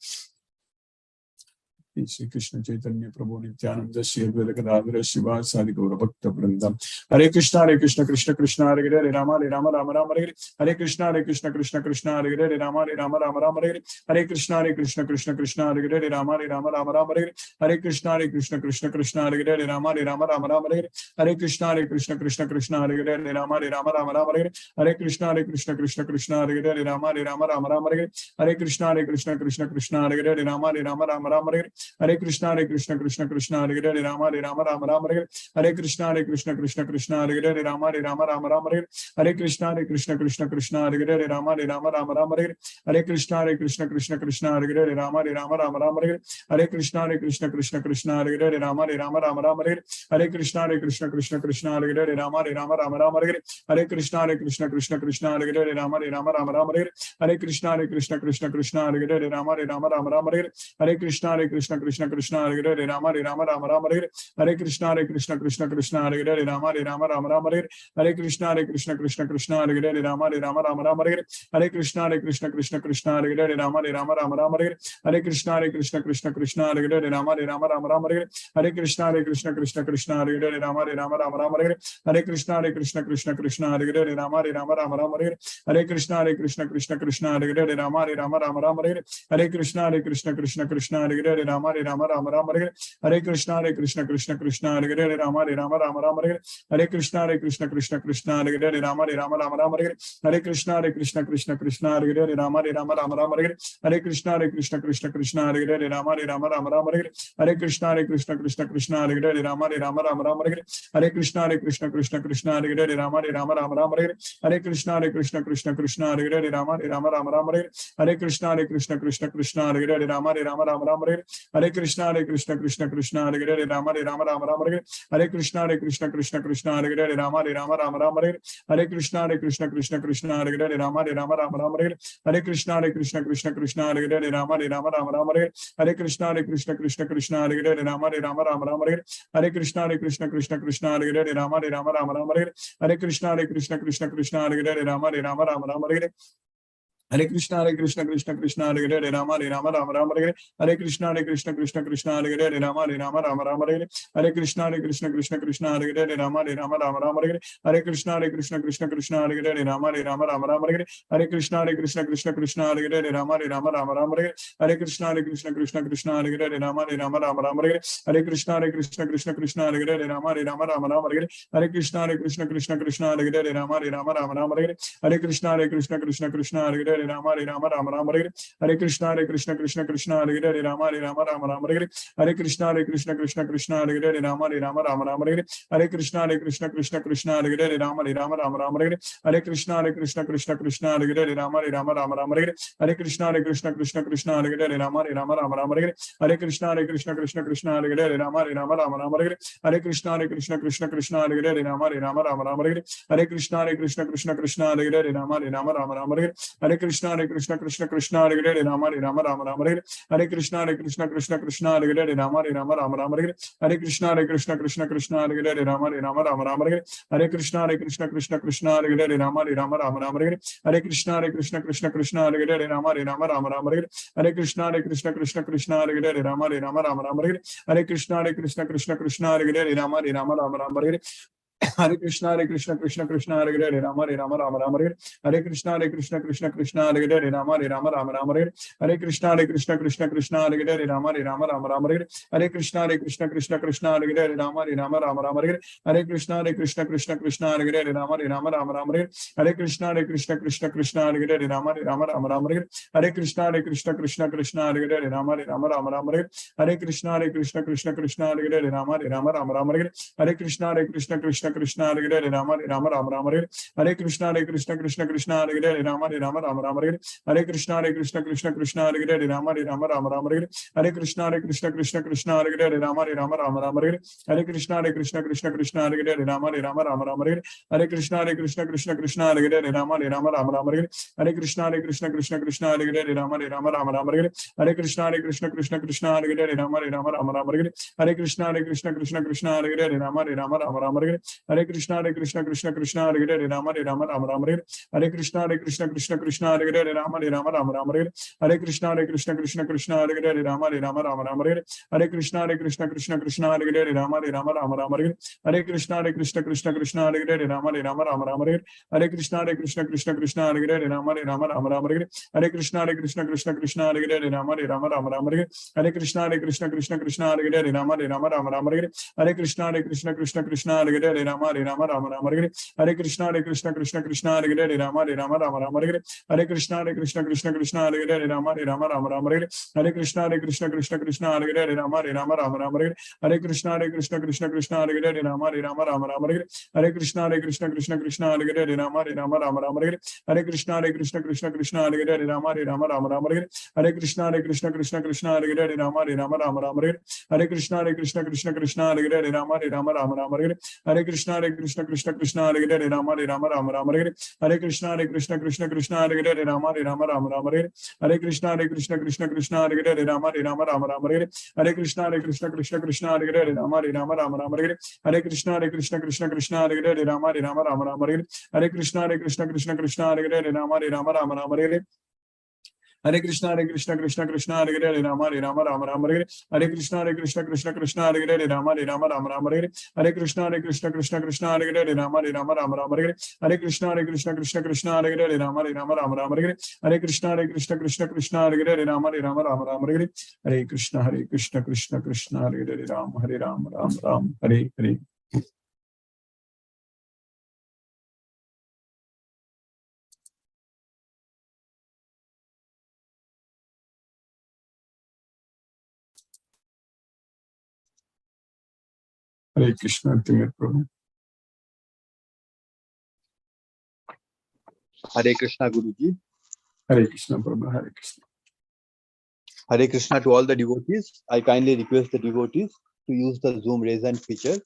Speaker 1: Shri Krishna Chaitanya Prabhu Nityananda Shri Advaita Gadadhara Shiva Sadi Gaura Bhakta Vrindam Hare Krishna Krishna Krishna Hare Hare Rama Rama Hare Krishna Krishna Krishna Hare Hare Rama Rama Hare Krishna Krishna Krishna Hare Hare Rama Rama Hare Krishna Krishna Krishna Hare Hare Rama Rama Hare Krishna Krishna Krishna Hare Hare Rama Rama Hare Krishna Krishna Krishna Hare Hare Rama Rama Hare Krishna Krishna Krishna Hare Hare Rama Rama Hare Krishna Krishna Krishna Hare Hare Rama Rama Hare Krishna Krishna Krishna Hare Hare Rama Rama Hare Krishna Krishna Krishna Hare Hare Rama Rama Hare Krishna Krishna Krishna Hare Hare Rama Rama Hare Krishna Krishna Krishna Hare Hare Rama Rama Hare Krishna Krishna Krishna Hare Hare Rama Rama Hare Krishna Krishna Krishna Hare Hare Rama Rama Hare Krishna Krishna Krishna Hare Hare Rama Rama Hare Krishna Krishna Krishna Hare Hare Rama Rama Hare Krishna Krishna Krishna Hare Hare Rama Rama Hare Krishna Krishna Krishna Hare Hare Rama Rama Hare Krishna Krishna Krishna Hare Hare Rama Rama Hare Krishna Krishna Krishna Hare Hare Rama Rama Hare Krishna Krishna Krishna Hare Hare Rama Rama Hare Krishna Krishna Krishna Hare Hare Rama Rama Hare Krishna Krishna Krishna Hare Hare Rama Rama Hare Krishna Krishna Krishna Hare Hare Rama Rama Hare Krishna Krishna Krishna Hare Hare Rama Rama Hare Krishna Krishna Krishna Hare Hare Rama Rama Hare Krishna Krishna Krishna Hare Hare Rama Rama Hare Krishna Krishna Krishna Hare Hare Rama Rama Hare Krishna Krishna Krishna Hare Hare Rama Rama Hare Krishna Krishna Krishna Hare Hare Rama Rama Hare Krishna Krishna Krishna Hare Hare Rama Rama Hare Krishna Krishna Krishna Hare Hare Rama Rama Hare Krishna Krishna Krishna Hare Hare Rama Rama Rama Rama Hare Krishna Krishna Krishna Hare Hare Rama Rama Rama Rama Hare Krishna Krishna Krishna Hare Hare Rama Rama Rama Rama Hare Krishna Krishna Krishna Hare Hare Rama Rama Rama Rama Hare Krishna Krishna Krishna Hare Hare Rama Rama Rama Rama Hare Krishna Krishna Krishna Hare Hare Rama Rama Rama Rama Hare Krishna Krishna Krishna Hare Hare Rama Rama Rama Rama Hare Krishna Krishna Hare Hare Rama Rama Rama Rama Hare Krishna Krishna Krishna Hare Hare Rama Rama Rama Rama Hare Krishna Krishna Krishna Hare Hare Rama Rama Rama Rama Hare Krishna Krishna Krishna Hare Hare Rama Rama Rama Rama Hare Krishna Krishna Krishna Hare Hare Rama Rama Rama Rama Hare Krishna Krishna Krishna Hare Hare Rama Rama Rama Rama Hare Krishna Krishna Krishna Hare Hare Rama Rama Rama Rama Hare Krishna Krishna Krishna Hare Hare Rama Rama Rama Rama Hare Krishna Krishna Krishna Hare Hare Rama Rama Rama Rama Hare Krishna Krishna Krishna Hare Hare Rama Rama Rama Rama Hare Krishna Krishna Krishna Hare Hare Rama Rama Rama Rama Hare Krishna Krishna Krishna Hare Hare Rama Rama Rama Rama Hare Krishna Krishna Krishna Hare Hare Rama Rama Rama Rama Hare Krishna Krishna Krishna Hare Hare Rama Rama Rama Rama Hare Krishna Krishna Krishna Hare Hare Rama Rama Rama Rama Hare Krishna Krishna Krishna Hare Hare Rama Rama Rama Rama Hare Krishna Krishna Krishna Hare Hare Rama Rama Rama Rama Hare Krishna Krishna Krishna Hare Hare Rama Rama Rama Rama Hare Krishna Krishna Krishna Hare Hare Rama Rama Rama Rama Hare Krishna Krishna Krishna Hare Hare Rama Rama Rama Rama Hare Krishna Krishna Krishna Hare Hare Rama Rama Rama Rama Hare Krishna Krishna Krishna Hare Hare Rama Rama Rama Rama Hare Krishna Krishna Krishna Hare Hare Rama Rama Rama Rama Hare Krishna Krishna Krishna Hare Hare Rama Rama Rama Rama Hare Krishna Krishna Hare Hare Rama Rama Rama Rama Hare Krishna Krishna Krishna Hare Hare Rama Rama Rama Rama Hare Krishna Krishna Krishna Hare Hare Rama Rama Rama Rama Hare Krishna Krishna Krishna Hare Hare Rama Rama Rama Rama Hare Krishna Krishna Krishna Hare Hare Rama Rama Rama Rama Hare Krishna Krishna Krishna Hare Hare Rama Rama Rama Rama Hare Krishna Krishna Krishna Hare Hare Rama Rama Rama Rama Hare Krishna Krishna Krishna Hare Hare Rama Rama Rama Rama Hare Krishna Krishna Krishna Hare Hare Rama Rama Rama Rama Hare Krishna Krishna Krishna Hare Hare Rama Rama Rama Rama Hare Krishna Krishna Krishna Hare Hare Rama Rama Rama Rama Hare Krishna Krishna Krishna Hare Hare Rama Rama Rama Rama Hare Krishna Krishna Krishna Hare Hare Rama Rama Rama Rama Hare Krishna Krishna Krishna Hare Hare Rama Rama Rama Rama Hare Krishna Krishna Krishna Hare Hare Rama Rama Rama Rama Hare Krishna Krishna Krishna Hare Hare Rama Rama Rama Rama Hare Krishna Krishna Krishna Hare Hare Rama Rama Rama Rama Hare Krishna Krishna Hare Hare Rama Rama Rama Rama Hare Krishna Krishna Krishna Hare Hare Rama Rama Rama Rama Hare Krishna Krishna Krishna Hare Hare Rama Rama Rama Rama Hare Krishna Krishna Krishna Hare Hare Rama Rama Rama Rama Hare Krishna Krishna Krishna Hare Hare Rama Rama Rama Rama Hare Krishna Krishna Krishna Hare Hare Rama Rama Rama Rama Hare Krishna Krishna Krishna Hare Hare Rama Rama Rama Rama Hare Krishna Krishna Krishna Hare Hare Rama Rama Rama Rama Hare Krishna Krishna Krishna Hare Hare Rama Rama Rama Rama Hare Krishna Krishna Krishna Hare Hare Rama Rama Rama Rama Hare Krishna Krishna Krishna Hare Hare Rama Rama Rama Rama Hare Krishna Krishna Krishna Hare Hare Rama Rama Rama Rama Hare Krishna Krishna Krishna Hare Hare Rama Rama Rama Rama Hare Krishna Krishna Krishna Hare Hare Rama Rama Rama Rama Hare Krishna Krishna Krishna Hare Hare Rama Rama Rama Rama Hare Krishna Krishna Krishna Hare Hare Rama Rama Rama Rama Hare Krishna Krishna Krishna Hare Hare Rama Rama Rama Rama Hare Krishna Krishna Krishna Hare Hare Rama Rama Rama Rama Hare Krishna Krishna Krishna Hare Hare Rama Rama Rama Rama Hare Krishna Krishna Krishna Hare Hare Rama Rama Rama Rama Hare Krishna Krishna Krishna Hare Hare Rama Rama Rama Rama Hare Krishna Krishna Krishna Hare Hare Rama Rama Rama Rama Hare Krishna Krishna Krishna Hare Hare Rama Rama Rama Rama Hare Krishna Krishna Hare Hare Rama Rama Rama Rama Hare Krishna Krishna Krishna Hare Hare Rama Rama Rama Rama Hare Krishna Krishna Krishna Hare Hare Rama Rama Rama Rama Hare Krishna Krishna Krishna Hare Hare Rama Rama Rama Rama Hare Krishna Krishna Krishna Hare Hare Rama Rama Rama Rama Hare Krishna Krishna Hare Hare Rama Hare Rama Rama Rama Hare Hare. Hare Krishna, Timur Prabhu.
Speaker 2: Hare Krishna, Guruji.
Speaker 1: Hare Krishna, Prabhu. Hare Krishna.
Speaker 2: Hare Krishna to all the devotees. I kindly request the devotees to use the Zoom raise hand feature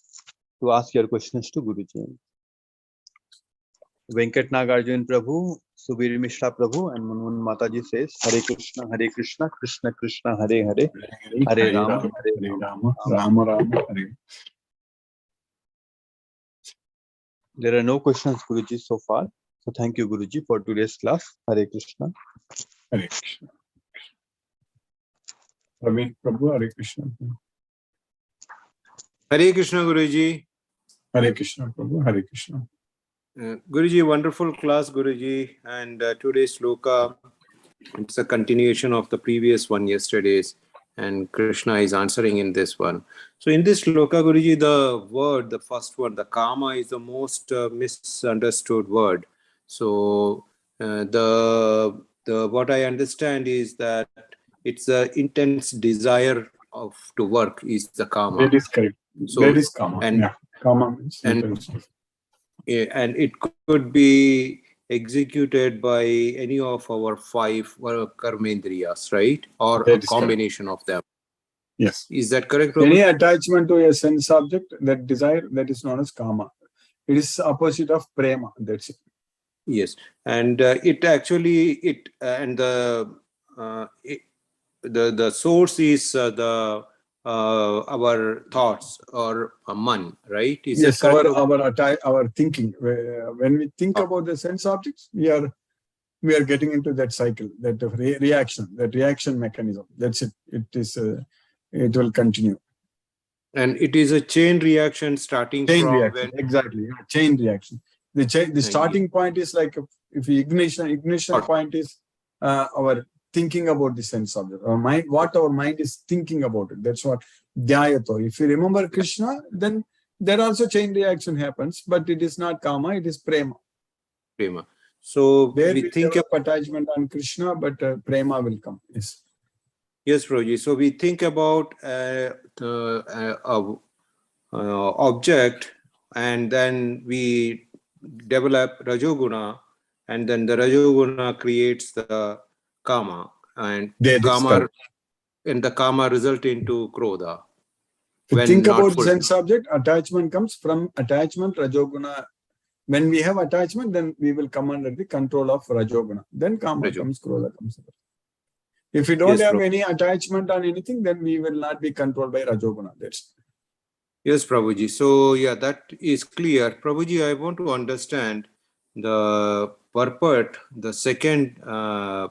Speaker 2: to ask your questions to Guruji. Venkat Nagarjun Prabhu, Subir Mishra Prabhu, and Munmun Mataji says, Hare Krishna, Krishna Krishna, Hare Hare, Hare Rama,
Speaker 1: Hare Rama, Rama Rama, Hare.
Speaker 2: There are no questions, Guruji, so far. So thank you, Guruji, for today's class. Hare Krishna.
Speaker 1: Hare Krishna. Praveen Prabhu, Hare Krishna.
Speaker 3: Hare Krishna, Guruji.
Speaker 1: Hare Krishna Prabhu, Hare Krishna.
Speaker 3: Guruji, wonderful class, Guruji. And today's sloka, it's a continuation of the previous one yesterday's. And Krishna is answering in this one. So in this sloka, Guruji, the word, the first word, the kama, is the most misunderstood word. So the what I understand is that it's the intense desire of to work is the kama.
Speaker 1: That is correct.
Speaker 3: So,
Speaker 1: that is kama.
Speaker 3: And,
Speaker 1: yeah. Kama means
Speaker 3: and it could be executed by any of our 5 karmendriyas, right? Or
Speaker 1: that
Speaker 3: a combination of them.
Speaker 1: Yes.
Speaker 3: Is that correct,
Speaker 1: Any
Speaker 3: Prabhu?
Speaker 1: attachment to a sense object, that desire, that is known as kama. It is opposite of prema. That's it.
Speaker 3: Yes. And it actually, the source is our thoughts or man, right? Is
Speaker 1: yes,
Speaker 3: correct,
Speaker 1: our thinking. When we think about the sense objects, we are getting into that cycle, that reaction mechanism. That's it. It will continue.
Speaker 3: And it is a chain reaction starting
Speaker 1: Chain
Speaker 3: from
Speaker 1: reaction. Exactly. Yeah. Chain reaction. The starting point is like, if the ignition point is our thinking about the sense object. Our mind, what our mind is thinking about it. That's what dhyato. If you remember Krishna, then there also chain reaction happens, but it is not kama, it is prema.
Speaker 3: Prema. So
Speaker 1: there
Speaker 3: we think
Speaker 1: of attachment on Krishna, but prema will come. Yes.
Speaker 3: Yes, Prabhuji. So we think about the object, and then we develop Rajoguna, and then the Rajoguna creates the Kama, and the Kama result into Krodha.
Speaker 1: If you think about sense object, attachment comes from attachment, Rajoguna. When we have attachment, then we will come under the control of Rajoguna. Then Kama comes, Krodha comes. If we don't have any attachment on anything, then we will not be controlled by Rajoguna. That's
Speaker 3: yes, Prabhuji. So yeah, that is clear. Prabhuji, I want to understand the purport, the second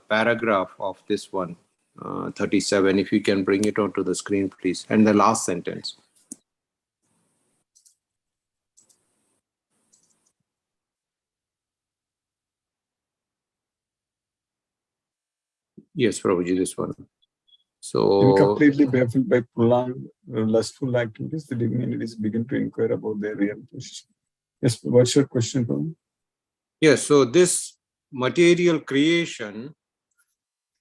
Speaker 3: paragraph of this one, 37. If you can bring it onto the screen, please. And the last sentence. Yes, Prabhuji, this one. So
Speaker 1: completely baffled by prolonged lustful activities, the divinities begin to inquire about their real position. Yes, what's your question, Prabhu?
Speaker 3: Yes, so this material creation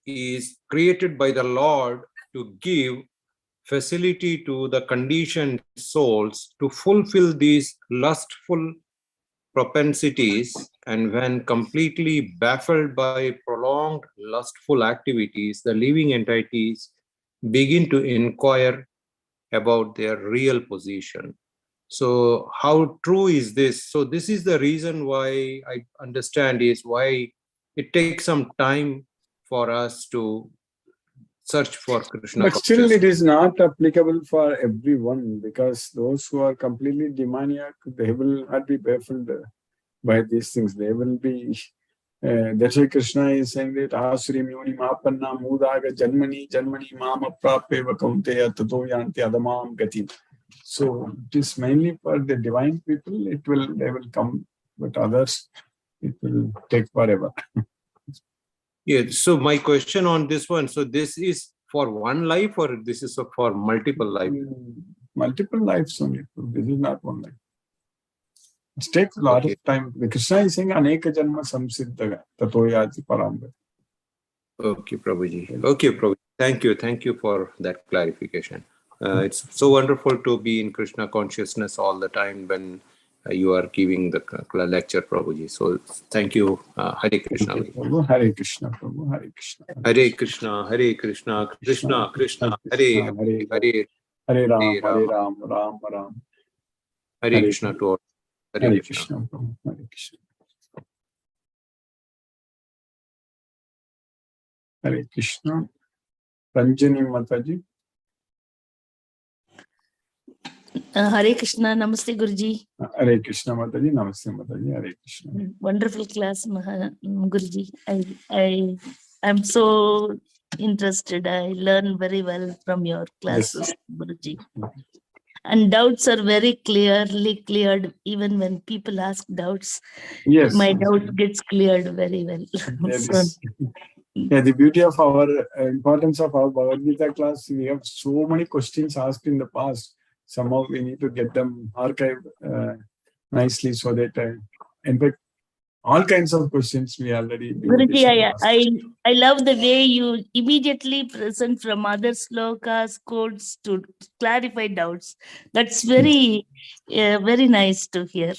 Speaker 3: is created by the Lord to give facility to the conditioned souls to fulfill these lustful propensities, and when completely baffled by prolonged lustful activities, the living entities begin to inquire about their real position. So how true is this? So this is the reason why I understand is why it takes some time for us to search for Krishna.
Speaker 1: But still it is not applicable for everyone, because those who are completely demoniac, they will not be baffled by these things. They will be, that's why Krishna is saying that Asuri Myoni Mapanna Mudaga Janmani Mama Prapeva Kaunteya Tato Yanti Adamam Gati. So it is mainly for the divine people, they will come, but others, it will take forever.
Speaker 3: Yeah, so my question on this one, so this is for one life or this is for multiple lives?
Speaker 1: Multiple lives only. This is not one life. It takes a lot of time. The Krishna is saying Aneka Janma Samsiddhaga Tatoyati Paramba.
Speaker 3: Okay, Prabhuji. Okay, Prabhuji. Thank you for that clarification. It's so wonderful to be in Krishna consciousness all the time when you are giving the lecture, Prabhuji. So thank you. Hare Krishna.
Speaker 1: Prabhu. Hare Krishna, Prabhu. Hare Krishna.
Speaker 3: Hare Krishna, Hare Krishna, Krishna Krishna, Hare Hare, Hare
Speaker 1: Hare Ram,
Speaker 3: Hare
Speaker 1: Hare
Speaker 3: Rama,
Speaker 1: Ram, Ram Ram.
Speaker 3: Hare Krishna to all. Hare
Speaker 1: Hare
Speaker 3: Krishna.
Speaker 1: Krishna, Prabhu. Hare Krishna. Hare Krishna. Ranjani Mataji.
Speaker 4: Hare Krishna, Namaste Guruji.
Speaker 1: Hare Krishna Mataji. Namaste Mataji. Hare Krishna.
Speaker 4: Wonderful class, Guruji. I'm so interested. I learn very well from your classes, Guruji. And doubts are very clearly cleared. Even when people ask doubts,
Speaker 1: Yes.
Speaker 4: my doubt gets cleared very well.
Speaker 1: Yeah, the beauty of our importance of our Bhagavad Gita class, we have so many questions asked in the past. Somehow we need to get them archived nicely so that, in fact, all kinds of questions we already.
Speaker 4: Guruji, I love the way you immediately present from other slokas, quotes to clarify doubts. That's very, very nice to hear.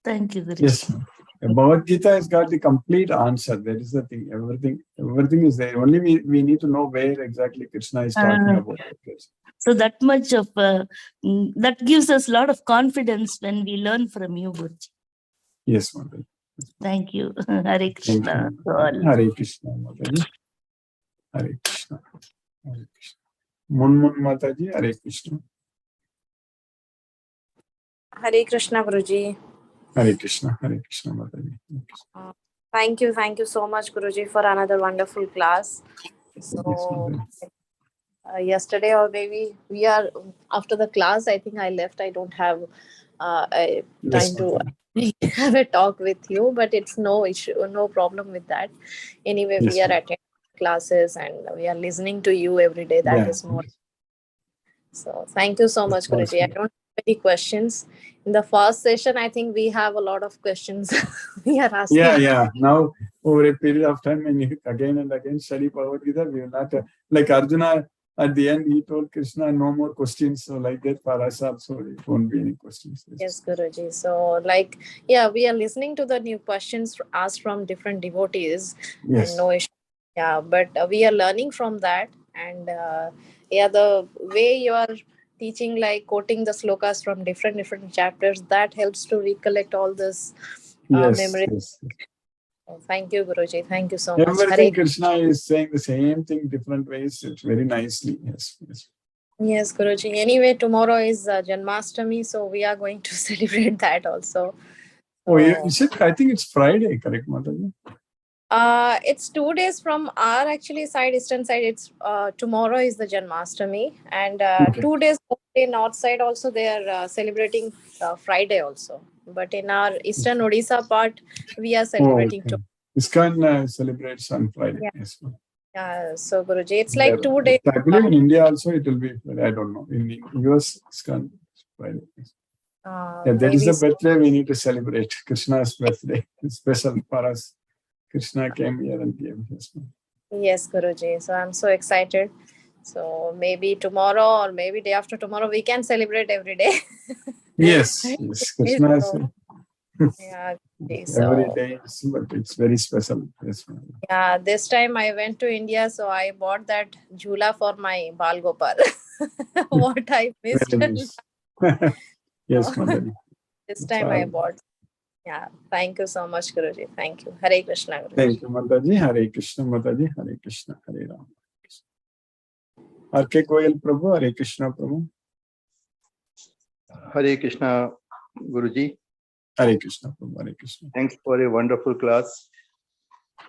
Speaker 4: Thank you, Guruji.
Speaker 1: Yes. Bhagavad Gita has got the complete answer. That is the thing. Everything is there. Only we need to know where exactly Krishna is talking about.
Speaker 4: So that much of that gives us a lot of confidence when we learn from you, Guruji.
Speaker 1: Yes, Mataji.
Speaker 4: Thank you. Hare Krishna.
Speaker 1: Hare Krishna, Mataji. Hare Krishna. Hare Krishna. Mun Mataji. Hare Krishna.
Speaker 5: Hare Krishna, Guruji.
Speaker 1: Hare Krishna. Hare Krishna, Mataji.
Speaker 5: Thank you so much, Guruji, for another wonderful class. So, yesterday or maybe we are after the class, I think I left. I don't have time to have a talk with you, but it's no issue, no problem with that. Anyway, we are attending classes and we are listening to you every day. That is more. So thank you so much, Guruji. I don't have any questions. In the first session, I think we have a lot of questions we are asking.
Speaker 1: Yeah. Now, over a period of time, when you again and again study Bhagavad Gita, we will not, like Arjuna, at the end, he told Krishna, no more questions. So like that, for us also, it won't be any questions.
Speaker 5: Yes, Guruji. So we are listening to the new questions asked from different devotees.
Speaker 1: Yes.
Speaker 5: And no issue. Yeah, but we are learning from that. And the way you are teaching, like quoting the slokas from different chapters, that helps to recollect all this memory.
Speaker 1: Yes.
Speaker 5: Thank you, Guruji. Thank you so much.
Speaker 1: Everything Krishna is saying the same thing, different ways. It's very nicely. Yes,
Speaker 5: Guruji. Anyway, tomorrow is Janmashtami, so we are going to celebrate that also.
Speaker 1: Oh, you said, I think it's Friday, correct, Mataji?
Speaker 5: It's 2 days from our actually side, eastern side. It's tomorrow is the Janmashtami, and 2 days in north side also they are celebrating Friday also. But in our eastern Odisha part, we are celebrating tomorrow.
Speaker 1: ISKCON celebrates on Friday.
Speaker 5: Yeah.
Speaker 1: Yes.
Speaker 5: Yeah, so Guruji, it's like 2 days.
Speaker 1: I believe in India also it will be, I don't know. In US, ISKCON Friday. That is the birthday we need to celebrate. Krishna's birthday. It's special for us. Krishna came here and gave us.
Speaker 5: Yes, Guruji. So I'm so excited. So maybe tomorrow or maybe day after tomorrow we can celebrate every day.
Speaker 1: Yes. Krishna is every day, but it's very special. Yes.
Speaker 5: Yeah, this time I went to India, so I bought that jhula for my Bal Gopal. What I missed.
Speaker 1: Yes, Madhuri.
Speaker 5: This time I bought. Yeah, thank you so much, Guruji. Thank you. Hare Krishna, Guruji.
Speaker 1: Thank you, Mataji. Hare Krishna, Mataji. Hare Krishna, Hare Ram. R.K. Goyal Prabhu, Hare Krishna, Prabhu.
Speaker 2: Hare Krishna, Guruji.
Speaker 1: Hare Krishna, Prabhu. Hare Krishna.
Speaker 2: Thanks for a wonderful class.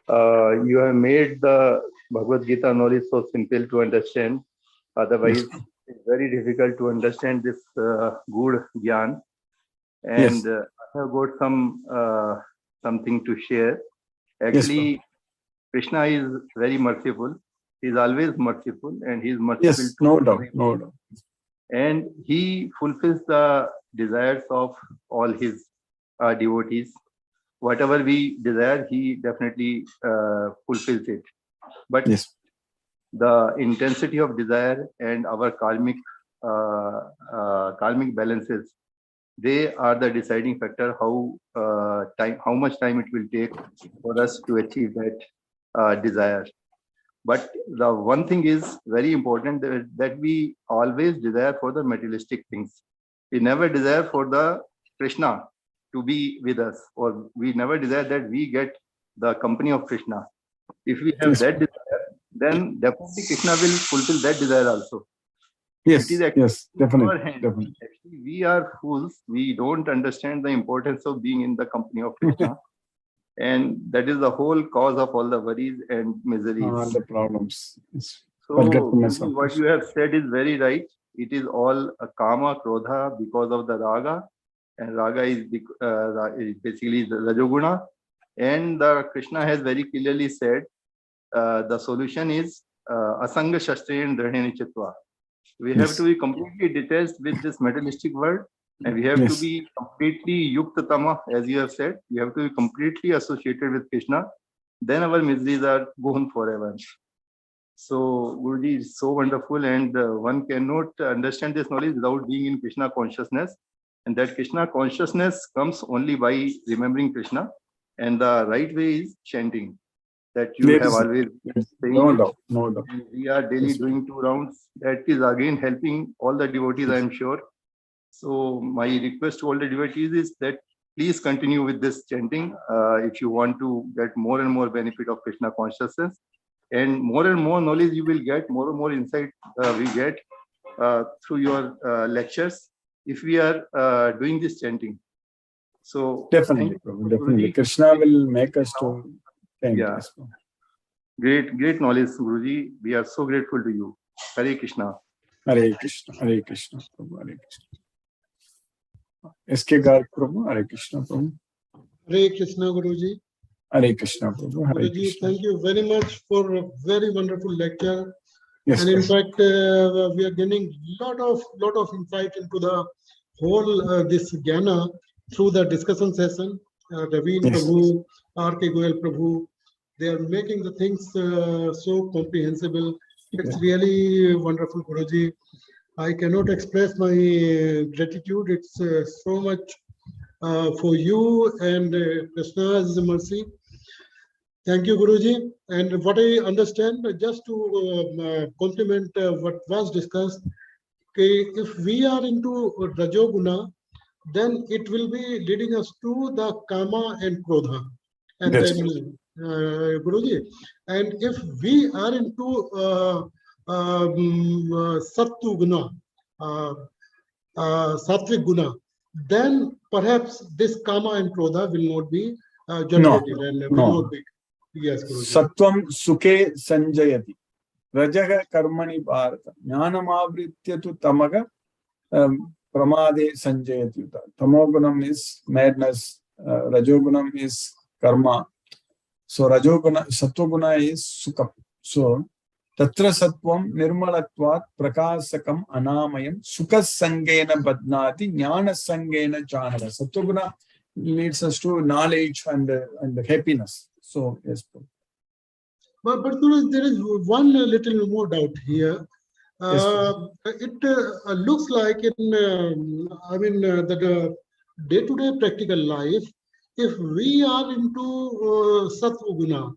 Speaker 2: You have made the Bhagavad Gita knowledge so simple to understand. Otherwise, it's very difficult to understand this good Gyan. And I have got something to share. Actually, Krishna is very merciful. He is always merciful, and he is merciful.
Speaker 1: Yes, no doubt.
Speaker 2: And he fulfills the desires of all his devotees. Whatever we desire, he definitely fulfills it. But the intensity of desire and our karmic balances They are the deciding factor how much time it will take for us to achieve that desire. But the one thing is very important, that we always desire for the materialistic things. We never desire for the Krishna to be with us, or we never desire that we get the company of Krishna. If we have that desire, then definitely Krishna will fulfill that desire also.
Speaker 1: Yes,
Speaker 2: It is actually
Speaker 1: yes,
Speaker 2: in our
Speaker 1: definitely,
Speaker 2: hands.
Speaker 1: definitely.
Speaker 2: Actually, we are fools. We don't understand the importance of being in the company of Krishna. And that is the whole cause of all the worries and miseries.
Speaker 1: The problems. Yes.
Speaker 2: So,
Speaker 1: Forgetfulness
Speaker 2: Guruji,
Speaker 1: of
Speaker 2: what
Speaker 1: Krishna.
Speaker 2: you have said is very right. It is all a kama, krodha because of the raga. And raga is basically the rajoguna. And the Krishna has very clearly said the solution is asanga shastrain dhrani chitva. We have to be completely detached with this materialistic world, and we have to be completely yukta tama, as you have said. We have to be completely associated with Krishna. Then our miseries are gone forever. So Guruji is so wonderful, and one cannot understand this knowledge without being in Krishna consciousness. And that Krishna consciousness comes only by remembering Krishna. And the right way is chanting. That you have always been saying.
Speaker 1: No doubt, no doubt.
Speaker 2: And we are daily doing 2 rounds. That is again helping all the devotees, I am sure. So my request to all the devotees is that please continue with this chanting if you want to get more and more benefit of Krishna consciousness. And more knowledge you will get, more and more insight we get through your lectures if we are doing this chanting. So
Speaker 1: definitely, definitely. Krishna will make us to chant.
Speaker 2: Yeah. Great knowledge, Guruji. We are so grateful to you. Hare Krishna.
Speaker 1: Hare Krishna, Hare Krishna, Prabhu, Hare Krishna. SK Garg Prabhu, Hare Krishna, Prabhu.
Speaker 6: Hare Krishna, Guruji.
Speaker 1: Hare Krishna, Prabhu, Hare
Speaker 6: Guruji,
Speaker 1: Krishna.
Speaker 6: thank you very much for a very wonderful lecture.
Speaker 1: Yes,
Speaker 6: and in
Speaker 1: yes.
Speaker 6: fact, we are getting lot of insight into the whole this jnana through the discussion session. Raveen Prabhu, R.K. Goyal Prabhu, they are making the things so comprehensible. It's really wonderful, Guruji. I cannot express my gratitude. It's so much for you and Krishna's mercy. Thank you, Guruji. And what I understand, just to complement what was discussed, if we are into Rajoguna, then it will be leading us to the Kama and Krodha. And then, Guruji, and if we are into Sattu Guna, Sattvic Guna, then perhaps this Kama and Krodha will not be generated and will not be. Yes, Guruji.
Speaker 1: Sattvam sukhe sanjayati. Rajaga karmani bharata. Jnanamavritya tu tamaga pramade sanjayati. Tamogunam is madness. Rajogunam is karma. So Rajoguna, Sattoguna is sukha. So Tatra Sattvam Nirmalatvat Prakasakam Anamayam Sukha Sangena Badnati Jnana Sangena Chanala. Sattoguna leads us to knowledge and happiness. So, yes.
Speaker 6: But there is one little more doubt here. It looks like in, the day-to-day practical life, if we are into Sattva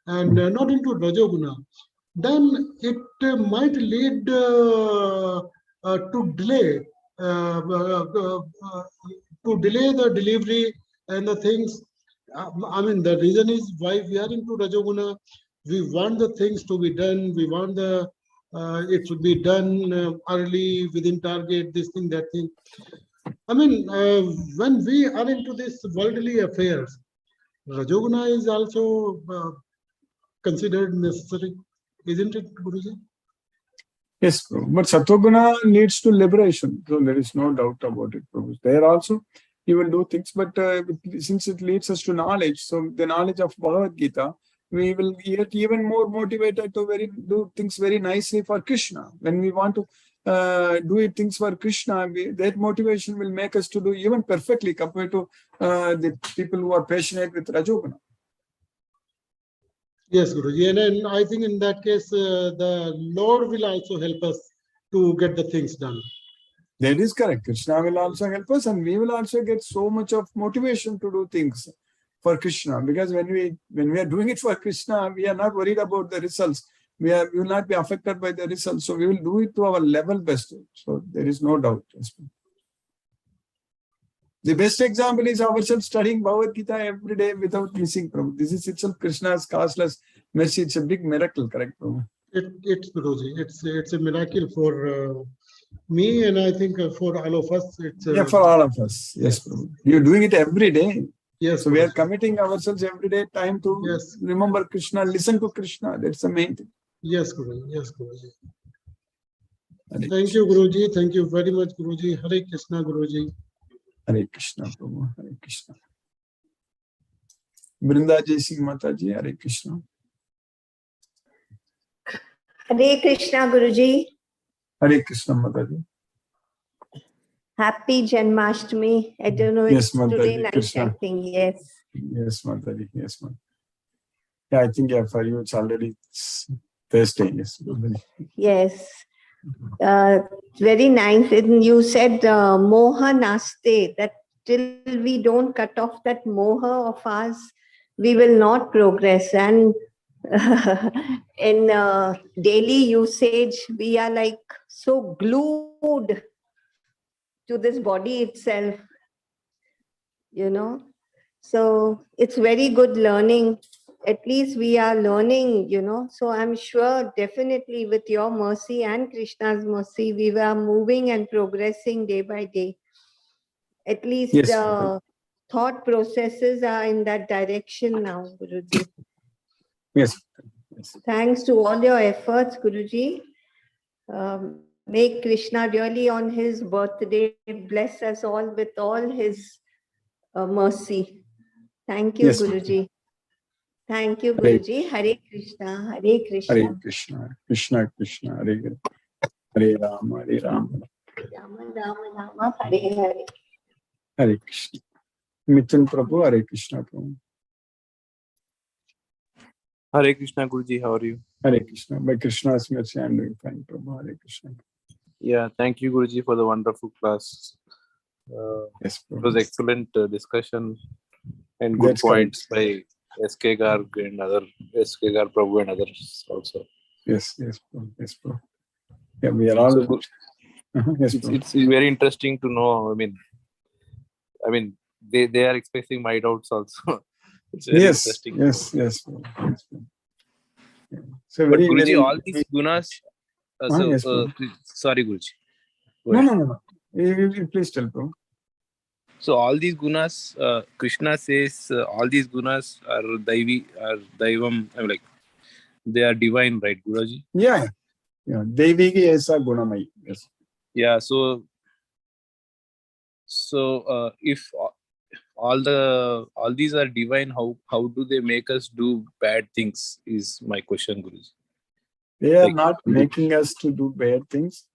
Speaker 6: and not into Rajoguna, then it might lead to delay the delivery and the things. The reason is why we are into Rajoguna. We want the things to be done. We want it should be done early, within target, this thing, that thing. When we are into this worldly affairs, Rajoguna is also considered necessary, isn't it, Guruji?
Speaker 1: Yes, Prabhu. But Sattoguna leads to liberation, so there is no doubt about it, Prabhu. There also you will do things, but since it leads us to knowledge, so the knowledge of Bhagavad Gita, we will get even more motivated to do things very nicely for Krishna. When we want to do things for Krishna, that motivation will make us to do even perfectly compared to the people who are passionate with Rajoguna.
Speaker 6: Yes, Guruji. And I think in that case, the Lord will also help us to get the things done.
Speaker 1: That is correct. Krishna will also help us, and we will also get so much of motivation to do things for Krishna. Because when we are doing it for Krishna, we are not worried about the results. We will not be affected by the results. So we will do it to our level best. So there is no doubt. The best example is ourselves studying Bhagavad Gita every day without missing, Prabhu. This is itself Krishna's causeless mercy. It's a big miracle, correct, Prabhu?
Speaker 6: It's Guruji. It's a miracle for me, and I think for all of us. It's
Speaker 1: For all of us. Yes, Prabhu. You're doing it every day.
Speaker 6: Yes.
Speaker 1: So we are committing ourselves every day time to remember Krishna, listen to Krishna. That's the main thing.
Speaker 6: Yes, Guruji. Yes, Guruji. Thank you, Guruji. Thank you very much, Guruji. Hare Krishna, Guruji.
Speaker 1: Hare Krishna, Prabhu. Hare Krishna. Brinda Jai Singh Mataji, Hare Krishna.
Speaker 7: Hare Krishna, Guruji.
Speaker 1: Hare Krishna, Mataji.
Speaker 7: Happy Janmashtami. I don't know,
Speaker 1: Yes,
Speaker 7: it's today
Speaker 1: Mataji,
Speaker 7: night,
Speaker 1: Krishna.
Speaker 7: I think. Yes.
Speaker 1: Yes, Mataji. Yes, Mataji. Yeah, I think for you it's already Thursday. Yes, Mataji.
Speaker 7: Yes. Very nice. And you said moha naste, that till we don't cut off that moha of ours, we will not progress. And in daily usage, we are like so glued to this body itself, you know. So it's very good learning. At least we are learning, you know. So I'm sure definitely with your mercy and Krishna's mercy, we were moving and progressing day by day. At least
Speaker 1: Yes,
Speaker 7: the thought processes are in that direction now, Guruji.
Speaker 1: Yes.
Speaker 7: Thanks to all your efforts, Guruji. May Krishna really on his birthday bless us all with all his mercy. Thank you,
Speaker 1: Yes,
Speaker 7: Guruji. Thank you,
Speaker 1: Hare-
Speaker 7: Guruji. Hare Krishna, Hare Krishna.
Speaker 1: Hare Krishna, Krishna Krishna, Hare Hare, Hare Rama, Hare Rama,
Speaker 7: Rama, Rama, Rama, Hare Hare.
Speaker 1: Hare Krishna. Mithun Prabhu, Hare Krishna Prabhu.
Speaker 8: Hare Krishna, Guruji, how are you?
Speaker 1: Hare Krishna. By Krishna's mercy, I am doing fine, Prabhu. Hare Krishna.
Speaker 8: Yeah, thank you, Guruji, for the wonderful class.
Speaker 1: Yes,
Speaker 8: It was
Speaker 1: Prabhu.
Speaker 8: excellent discussion and good
Speaker 1: That's correct.
Speaker 8: points by SK Garg and other SK Garg Prabhu and others also.
Speaker 1: Yes, Prabhu. Yes, Prabhu. Yeah, we are all.
Speaker 8: So good.
Speaker 1: Yes, Prabhu.
Speaker 8: It's very interesting to know. I mean, they are expressing my doubts also. It's very
Speaker 1: Yes,
Speaker 8: interesting.
Speaker 1: yes, Prabhu. Yes, Prabhu. Yeah. So
Speaker 8: But
Speaker 1: very,
Speaker 8: Guruji,
Speaker 1: very.
Speaker 8: all these gunas.
Speaker 1: Yes, Prabhu.
Speaker 8: Sorry, Guruji. Go
Speaker 1: No,
Speaker 8: ahead.
Speaker 1: no. You please tell, Prabhu.
Speaker 8: So all these gunas, Krishna says all these gunas are daivam. I'm like, they are divine, right, Guruji?
Speaker 1: Yeah. Deviki esa gunamai. Yes.
Speaker 8: Yeah. So if all these are divine, how do they make us do bad things? Is my question, Guruji.
Speaker 1: They are
Speaker 8: Like-
Speaker 1: not making us to do bad things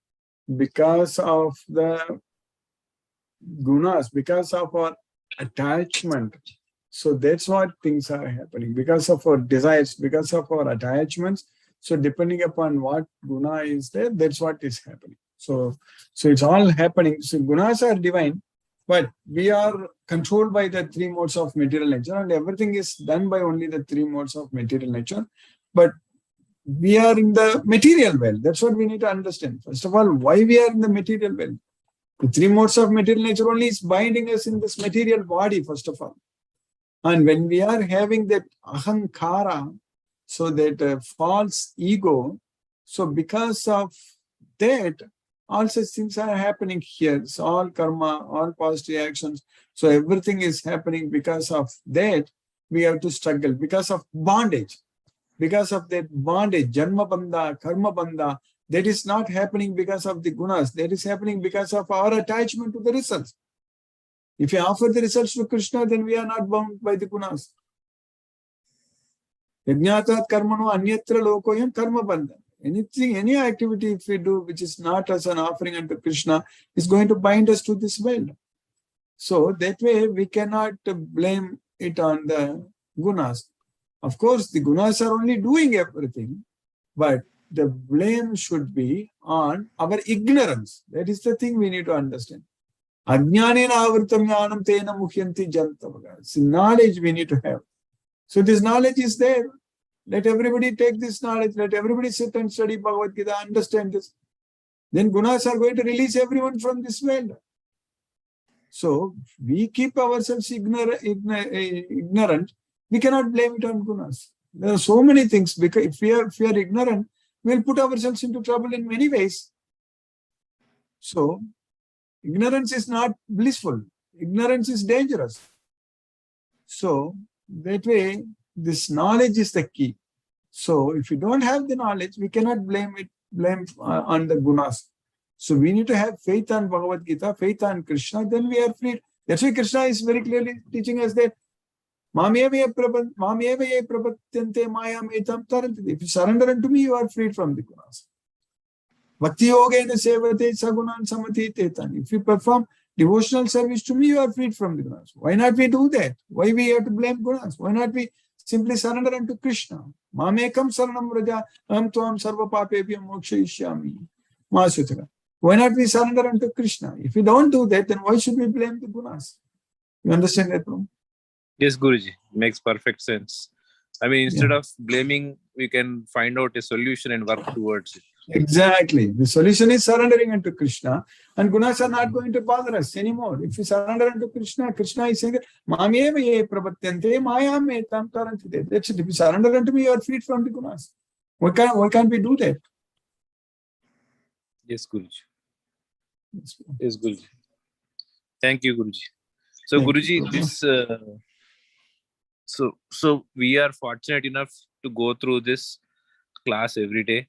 Speaker 1: because of the gunas, because of our attachment. So that's what things are happening. Because of our desires, because of our attachments. So depending upon what guna is there, that's what is happening. So it's all happening. So gunas are divine, but we are controlled by the three modes of material nature, and everything is done by only the three modes of material nature. But we are in the material world. That's what we need to understand. First of all, why we are in the material world. The three modes of material nature only is binding us in this material body, first of all. And when we are having that ahankara, so that false ego, so because of that, all such things are happening here. It's all karma, all past reactions. So everything is happening because of that. We have to struggle because of bondage. Because of that bondage, janma bandha, karma bandha, that is not happening because of the gunas. That is happening because of our attachment to the results. If we offer the results to Krishna, then we are not bound by the gunas. Yajnatat karmano anyatra lokoyam karma bandha. Anything, any activity if we do which is not as an offering unto Krishna is going to bind us to this world. So that way we cannot blame it on the gunas. Of course, the gunas are only doing everything, but the blame should be on our ignorance. That is the thing we need to understand. Ajnanena avritam jnanam tena muhyanti jantavaga. See, knowledge we need to have. So this knowledge is there. Let everybody take this knowledge. Let everybody sit and study Bhagavad Gita, understand this. Then gunas are going to release everyone from this world. So we keep ourselves ignorant. We cannot blame it on gunas. There are so many things, because if we are ignorant, we'll put ourselves into trouble in many ways. So ignorance is not blissful. Ignorance is dangerous. So that way, this knowledge is the key. So if you don't have the knowledge, we cannot blame on the gunas. So we need to have faith on Bhagavad Gita, faith on Krishna, then we are free. That's why Krishna is very clearly teaching us that if you surrender unto me, you are freed from the gunas. Bhakti yogena sevate sagunan samatitetan. If you perform devotional service to me, you are freed from the gunas. Why not we do that? Why we have to blame gunas? Why not we simply surrender unto Krishna? Mamekam saranam raja am tvam sarva papebhyam mokshayishyami. Masutaka. Why not we surrender unto Krishna? If we don't do that, then why should we blame the gunas? You understand that, bro?
Speaker 8: Yes, Guruji. Makes perfect sense. I mean, instead of blaming, we can find out a solution and work towards it.
Speaker 1: Exactly. The solution is surrendering unto Krishna, and gunas are not going to bother us anymore. If we surrender unto Krishna, Krishna is saying that Mameva ye prapatyante mayam etam tarantite. That's it. If you surrender unto me, you are freed from the gunas. Why can't we do that?
Speaker 8: Yes, Guruji. Yes, Guruji. Thank you, Guruji. So, Guruji, this so we are fortunate enough to go through this class every day,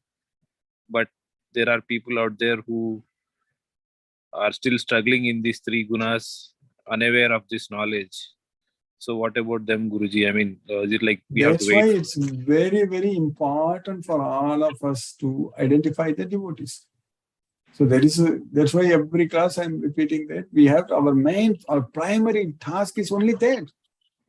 Speaker 8: but there are people out there who are still struggling in these three gunas, unaware of this knowledge. So, what about them, Guruji? I mean, is it like we have to wait?
Speaker 1: That's why it's very, very important for all of us to identify the devotees. So that's why every class I'm repeating that we have to, our primary task is only that.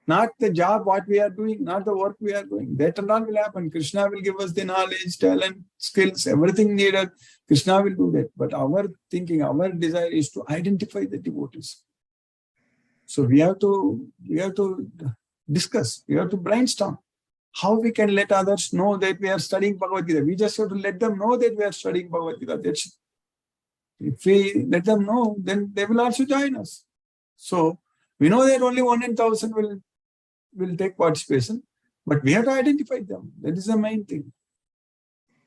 Speaker 1: Not the job, what we are doing, not the work we are doing. That and all will happen. Krishna will give us the knowledge, talent, skills, everything needed. Krishna will do that. But our thinking, our desire is to identify the devotees. So we have to discuss, we have to brainstorm how we can let others know that we are studying Bhagavad Gita. We just have to let them know that we are studying Bhagavad Gita. If we let them know, then they will also join us. So we know that only 1 in 1,000 will take participation, but we have to identify them. That is the main thing.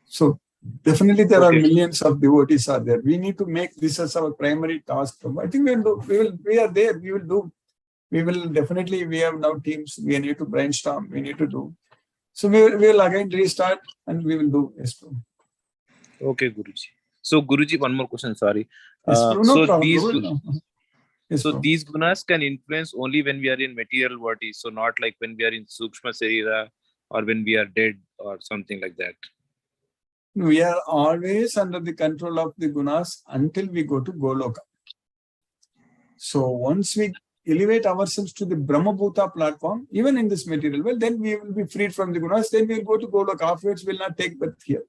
Speaker 1: So definitely there are millions of devotees are there. We need to make this as our primary task. I think we will do. We are there. We will do. We will definitely. We have now teams. We need to brainstorm. We need to do. So we will again restart and we will do. Yes, bro.
Speaker 8: Okay, Guruji. So, Guruji, one more question. Sorry.
Speaker 1: Yes, bro. No problem. Yes,
Speaker 8: so these gunas can influence only when we are in material bodies. So not like when we are in Sukshma Sarira or when we are dead or something like that.
Speaker 1: We are always under the control of the gunas until we go to Goloka. So once we elevate ourselves to the Brahmabhuta platform, even in this material world, then we will be freed from the gunas. Then we will go to Goloka. Afterwards, we will not take birth here.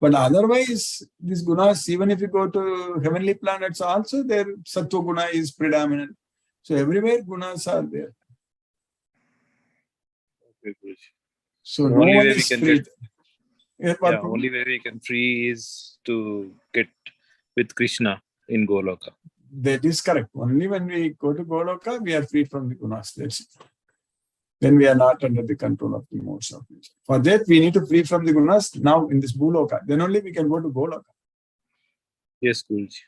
Speaker 1: But otherwise, these gunas, even if you go to heavenly planets also, their sattva guna is predominant. So everywhere gunas are there.
Speaker 8: Okay, Guruji.
Speaker 1: So no one is free.
Speaker 8: Only way we can free is to get with Krishna in Goloka.
Speaker 1: That is correct. Only when we go to Goloka, we are free from the gunas. That's it. Then we are not under the control of the modes of nature. For that, we need to free from the gunas now in this Bhuloka. Then only we can go to Goloka.
Speaker 8: Yes, Guruji.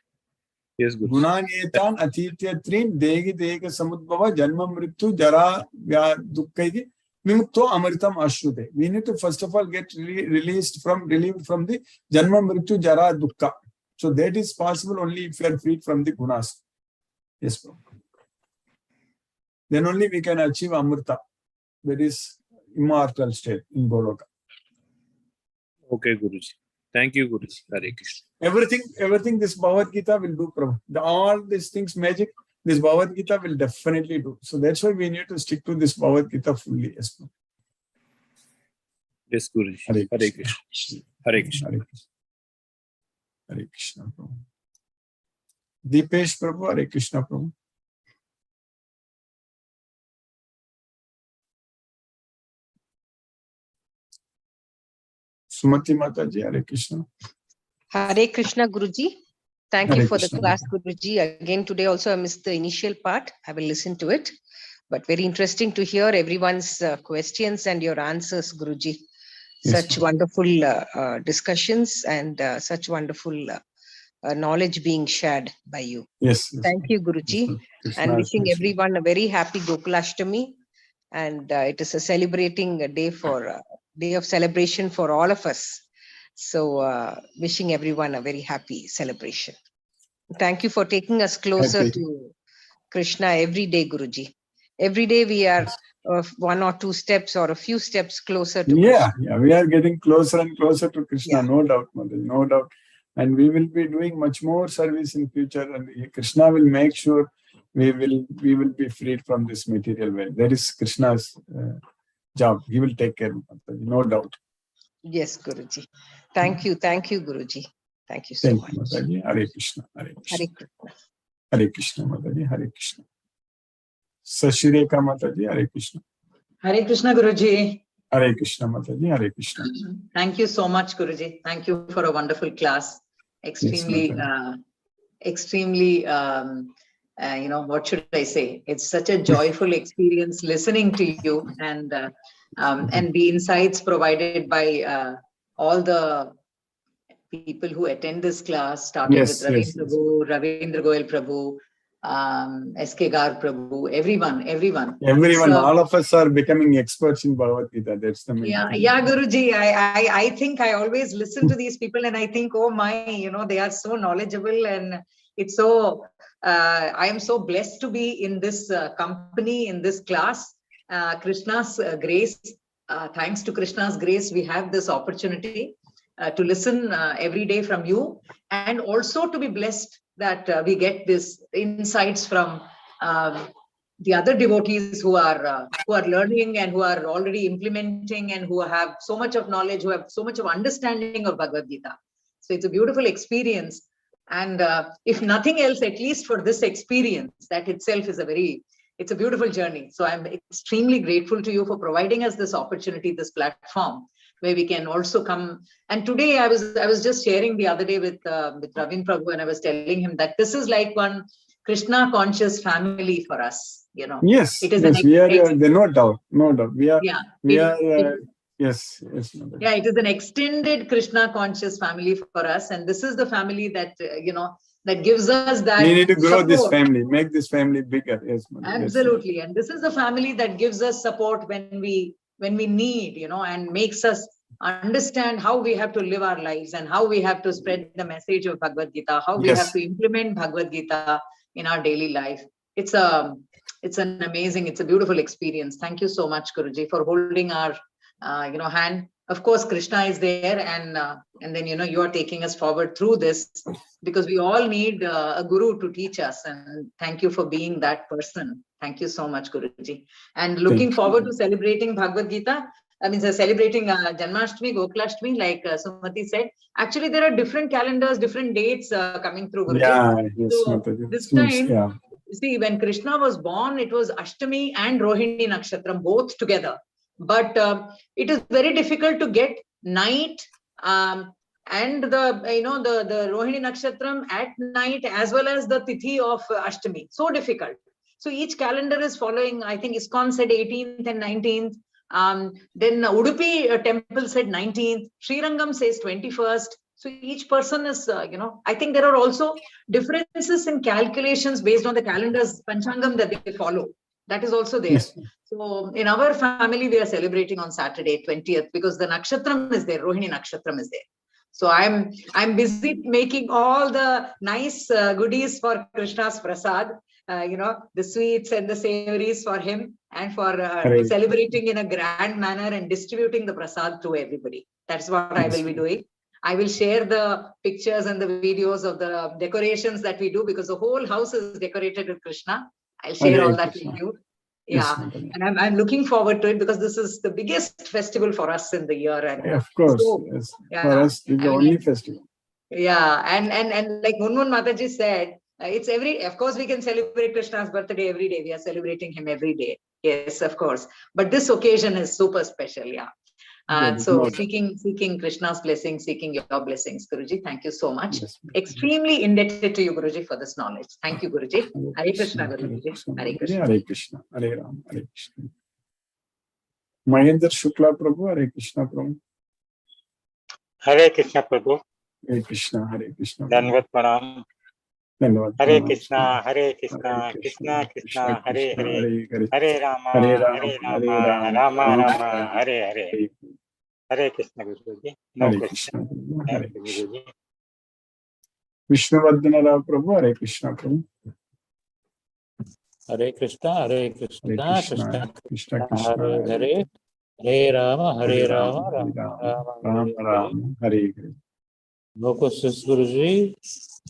Speaker 8: Yes, Guruji.
Speaker 1: Gunanetan atitya trin degi dega samudbhava janma mrityu jara dukkhaiti vimukto amritam ashrute. We need to first of all get relieved from the janma mrityu jara dukkha. So that is possible only if we are freed from the gunas. Yes, bro. Then only we can achieve amrita. That is immortal state in Goloka.
Speaker 8: Okay, Guruji. Thank you, Guruji. Hare Krishna.
Speaker 1: Everything this Bhagavad Gita will do, Prabhu. All these things, magic, this Bhagavad Gita will definitely do. So that's why we need to stick to this Bhagavad Gita fully. Yes, Prabhu.
Speaker 8: Yes, Guruji. Hare Krishna. Hare Krishna.
Speaker 1: Hare Krishna. Hare Krishna, Prabhu. Deepesh Prabhu, Hare Krishna, Prabhu. Sumati Mataji, Hare Krishna.
Speaker 9: Hare Krishna, Guruji. Thank you
Speaker 1: Hare
Speaker 9: for
Speaker 1: Krishna.
Speaker 9: the class, Guruji. Again, today also I missed the initial part. I will listen to it. But very interesting to hear everyone's questions and your answers, Guruji.
Speaker 1: Yes,
Speaker 9: Such
Speaker 1: ma'am.
Speaker 9: wonderful discussions and such wonderful knowledge being shared by you.
Speaker 1: Yes, yes.
Speaker 9: Thank you, Guruji.
Speaker 1: Yes, Krishna
Speaker 9: And
Speaker 1: is
Speaker 9: wishing
Speaker 1: Krishna.
Speaker 9: everyone a very happy Gokulashtami. And it is a celebrating a day for day of celebration for all of us. So wishing everyone a very happy celebration. Thank you for taking us closer
Speaker 1: Happy.
Speaker 9: to Krishna every day, Guruji. Every day we are one or two steps or a few steps closer to
Speaker 1: Yeah,
Speaker 9: Krishna.
Speaker 1: yeah, we are getting closer and closer to Krishna,
Speaker 9: Yeah.
Speaker 1: no doubt, Mother, no doubt. And we will be doing much more service in future, and Krishna will make sure we will be freed from this material world. That is Krishna's job. He will take care of it, no doubt.
Speaker 9: Yes, Guruji. Thank you, Guruji. Thank you so
Speaker 1: Thank
Speaker 9: much.
Speaker 1: you, Mataji. Hare Krishna, Hare
Speaker 9: Hare
Speaker 1: Krishna.
Speaker 9: Krishna.
Speaker 1: Hare Krishna, Mataji. Hare Krishna. Sashireka Mataji, Hare Krishna.
Speaker 10: Hare Krishna, Guruji.
Speaker 1: Hare Krishna, Mataji. Hare Krishna.
Speaker 10: Thank you so much, Guruji. Thank you for a wonderful class. Extremely, what should I say? It's such a joyful experience listening to you and the insights provided by all the people who attend this class, starting
Speaker 1: Yes,
Speaker 10: with
Speaker 1: yes,
Speaker 10: Prabhu, Ravindra Goyal Prabhu, S.K. Gar Prabhu, everyone.
Speaker 1: Everyone, all of us are becoming experts in Bhagavad Gita. That's the main thing.
Speaker 10: Yeah, Guruji. I think I always listen to these people and I think, oh my, they are so knowledgeable, and it's so. I am so blessed to be in this company, in this class. Krishna's grace. Thanks to Krishna's grace, we have this opportunity to listen every day from you, and also to be blessed that we get this insights from the other devotees who are learning and who are already implementing and who have so much of knowledge, who have so much of understanding of Bhagavad Gita. So it's a beautiful experience. And if nothing else, at least for this experience, that itself is it's a beautiful journey. So I'm extremely grateful to you for providing us this opportunity, this platform, where we can also come. And today I was just sharing the other day with Ravin Prabhu, and I was telling him that this is like one Krishna conscious family for us.
Speaker 1: Yes,
Speaker 10: it is
Speaker 1: yes, we are. No doubt. We are. Yes.
Speaker 10: Yeah, it is an extended Krishna conscious family for us, and this is the family that that gives us that.
Speaker 1: We need to grow
Speaker 10: support.
Speaker 1: This family, make this family bigger. Yes,
Speaker 10: absolutely, and this is the family that gives us support when we need, and makes us understand how we have to live our lives and how we have to spread the message of Bhagavad Gita, how we have to implement Bhagavad Gita in our daily life. It's a beautiful experience. Thank you so much, Guruji, for holding our hand. Of course, Krishna is there, and then you are taking us forward through this, because we all need a guru to teach us. And thank you for being that person. Thank you so much, Guruji. And looking forward to celebrating Bhagavad Gita. I mean, celebrating Janmashtami, Gokulashtami, like Sumati said. Actually, there are different calendars, different dates coming through, Guruji.
Speaker 1: Yeah, yes,
Speaker 10: so this time, see, when Krishna was born, it was Ashtami and Rohini Nakshatram both together. But it is very difficult to get night and the Rohini Nakshatram at night, as well as the Tithi of Ashtami. So difficult. So each calendar is following. I think ISKCON said 18th and 19th. Then Udupi temple said 19th. Srirangam says 21st. So each person is, I think there are also differences in calculations based on the calendars, Panchangam that they follow. That is also there. Yes. So in our family, we are celebrating on Saturday, 20th, because the Nakshatram is there, Rohini Nakshatram is there. So I'm busy making all the nice goodies for Krishna's Prasad, the sweets and the savories for him, and for celebrating in a grand manner and distributing the Prasad to everybody. That's what I will be doing. I will share the pictures and the videos of the decorations that we do, because the whole house is decorated with Krishna. I'll share all that with you. Yeah, and I'm looking forward to it because this is the biggest festival for us in the year. And
Speaker 1: of course,
Speaker 10: so,
Speaker 1: yes.
Speaker 10: yeah,
Speaker 1: For us, it's the only festival.
Speaker 10: Yeah, and like Munmun Mataji said, it's of course we can celebrate Krishna's birthday every day. We are celebrating him every day. Yes, of course. But this occasion is super special. Yeah. So seeking Krishna's blessings, seeking your blessings, Guruji. Thank you so much.
Speaker 1: Yes.
Speaker 10: Extremely indebted to you, Guruji, for this knowledge. Thank you, Guruji. Hare Krishna, Guruji. Hare Krishna.
Speaker 1: Hare Krishna. Hare Ram. Hare Krishna. Mahendra Shukla Prabhu. Hare Krishna Prabhu.
Speaker 11: Hare Krishna Prabhu.
Speaker 1: Hare Krishna. Hare Krishna.
Speaker 11: Dandavat Pranam.
Speaker 1: Dhanyavad.
Speaker 11: Hare Krishna, Hare Krishna, Krishna Krishna, Hare Hare, Hare Rama, Hare Rama, Rama Rama, Hare Hare. Hare Krishna Guruji. No
Speaker 1: Hare
Speaker 11: question.
Speaker 1: Krishna. Hare
Speaker 11: Thank you,
Speaker 1: Krishna.
Speaker 11: Guruji.
Speaker 1: Vishnuvardhana Rao Prabhu. Hare Krishna Prabhu.
Speaker 12: Hare Krishna, Hare Krishna,
Speaker 1: Hare
Speaker 12: Krishna
Speaker 1: Krishna.
Speaker 12: Krishna,
Speaker 1: Krishna
Speaker 12: Hare
Speaker 1: Krishna.
Speaker 12: Hare, Hare Rama, Hare Rama,
Speaker 1: Hare
Speaker 12: Rama
Speaker 1: Rama.
Speaker 12: Rama,
Speaker 1: Rama
Speaker 12: Hare Hare.
Speaker 1: Rama. Hare Hare.
Speaker 12: No questions, Guruji.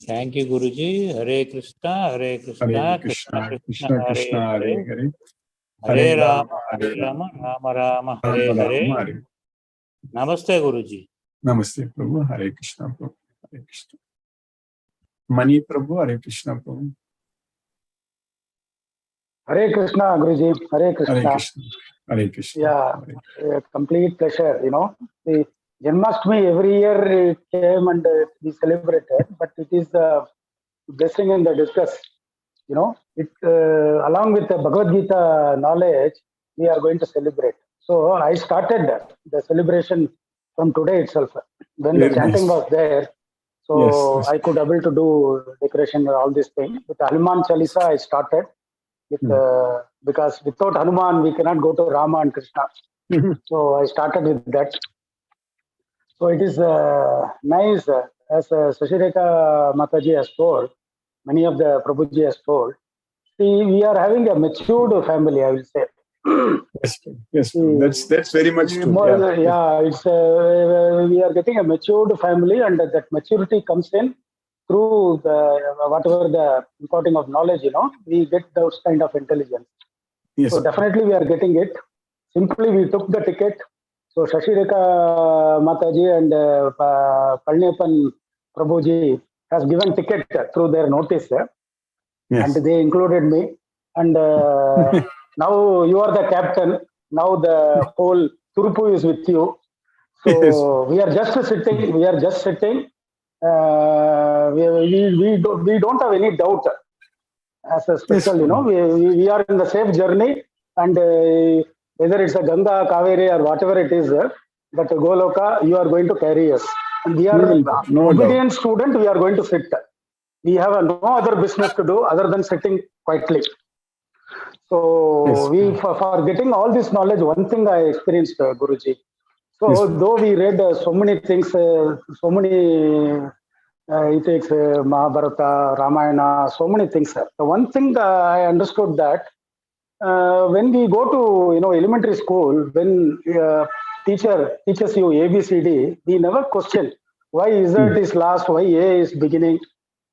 Speaker 12: Thank you, Guruji. Hare Krishna, Hare
Speaker 1: Hare
Speaker 12: Krishna, Krishna
Speaker 1: Krishna.
Speaker 12: Krishna,
Speaker 1: Krishna Krishna.
Speaker 12: Hare
Speaker 1: Hare
Speaker 12: Hare,
Speaker 1: Hare.
Speaker 12: Hare
Speaker 1: Hare
Speaker 12: Rama,
Speaker 1: Rama.
Speaker 12: Hare
Speaker 1: Hare
Speaker 12: Rama,
Speaker 1: Rama.
Speaker 12: Rama Rama,
Speaker 1: Rama
Speaker 12: Hare Hare.
Speaker 1: Rama. Hare.
Speaker 12: Namaste, Guruji.
Speaker 1: Namaste Prabhu. Hare Krishna Prabhu. Hare Krishna. Mani Prabhu. Hare Krishna Prabhu.
Speaker 13: Hare Krishna, Guruji. Hare Krishna.
Speaker 1: Hare Krishna. Hare Krishna.
Speaker 13: Yeah, a complete pleasure. The Janmashtami every year it came and we celebrated, but it is the blessing and the discuss. It along with the Bhagavad Gita knowledge, we are going to celebrate. So I started the celebration from today itself. When the chanting was there, so
Speaker 1: Yes.
Speaker 13: I could able to do decoration and all these things. With Hanuman Chalisa, I started. Because without Hanuman, we cannot go to Rama and Krishna. So I started with that. So it is nice, as Sashireka Mataji has told, many of the Prabhuji has told. See, we are having a matured family, I will say.
Speaker 1: Yes, that's very much true.
Speaker 13: It's we are getting a matured family, and that maturity comes in through whatever the imparting of knowledge, we get those kind of intelligence.
Speaker 1: Yes.
Speaker 13: So definitely we are getting it. Simply we took the ticket. So Shashireka Mataji and Palnepan Prabhuji has given ticket through their notice, and they included me. And now you are the captain. Now the whole Turupu is with you. So we are just sitting. We are just sitting. We don't have any doubt as a special, we are in the safe journey, and whether it's a Ganga, Kaveri or whatever it is, that Goloka, you are going to carry us. And we are obedient student, we are going to sit. We have no other business to do other than sitting quietly. So for getting all this knowledge, one thing I experienced, Guruji. So though we read so many things, so many ethics, Mahabharata, Ramayana, so many things. The one thing I understood that when we go to elementary school, when teacher teaches you ABCD, we never question why Z is last, why A is beginning,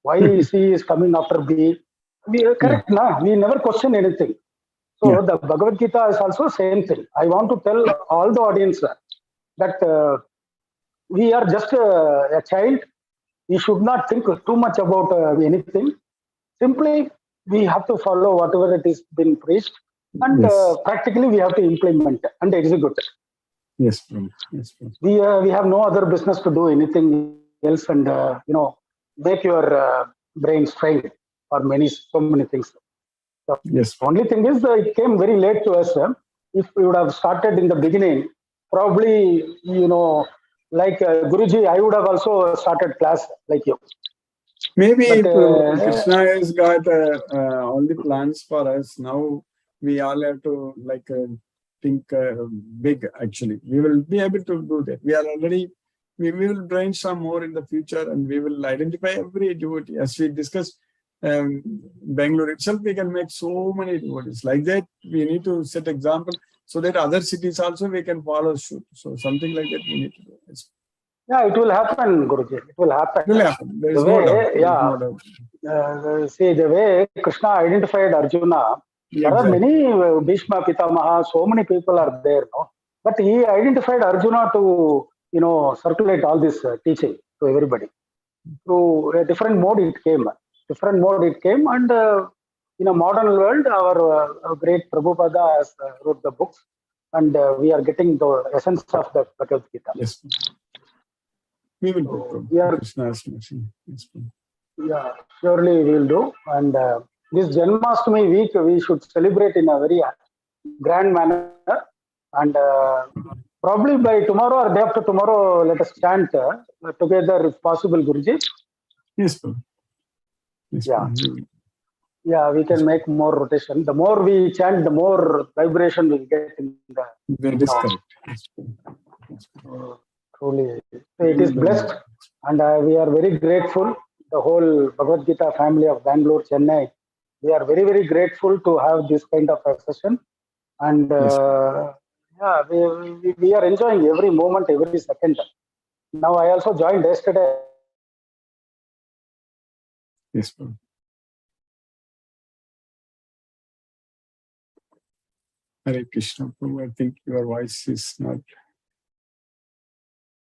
Speaker 13: why C is coming after B. Correct, na? We never question anything. So the Bhagavad Gita is also same thing. I want to tell all the audience that we are just a child. We should not think too much about anything. Simply, we have to follow whatever it is been preached, and practically we have to implement and execute it.
Speaker 1: Yes, yes.
Speaker 13: We have no other business to do anything else, and make your brain strain for so many things. So only thing is it came very late to us. If we would have started in the beginning, probably like Guruji, I would have also started class like you.
Speaker 1: Maybe Krishna has got all the plans for us. Now we all have to think big. Actually, we will be able to do that. We are already. We will brainstorm more in the future, and we will identify every devotee. As we discussed, Bangalore itself, we can make so many devotees. Like that, we need to set example so that other cities also we can follow suit. So something like that we need to do.
Speaker 13: Yeah, it will happen, Guruji. It will happen.
Speaker 1: It will happen. There is no doubt.
Speaker 13: See, the way Krishna identified Arjuna, There are many Bhishma, Pitamaha, so many people are there, no? But he identified Arjuna to, circulate all this teaching to everybody. Through a different mode it came. And in a modern world, our great Prabhupada has wrote the books, and we are getting the essence of the Bhagavad Gita.
Speaker 1: Yes. We will do. We are Krishna's machine. Yes.
Speaker 13: Yeah, surely we will do. And this Janmashtami week we should celebrate in a very grand manner. And probably by tomorrow or day after tomorrow, let us chant together if possible, Guruji.
Speaker 1: Yes,
Speaker 13: yeah. Yeah, we can make more rotation. The more we chant, the more vibration we get in the.
Speaker 1: That is correct.
Speaker 13: Truly, it is blessed, and we are very grateful. The whole Bhagavad Gita family of Bangalore, Chennai, we are very, very grateful to have this kind of a session. And yeah, we are enjoying every moment, every second. Now, I also joined yesterday.
Speaker 1: Yes, Hare Krishna, Prabhu. I think your voice is not.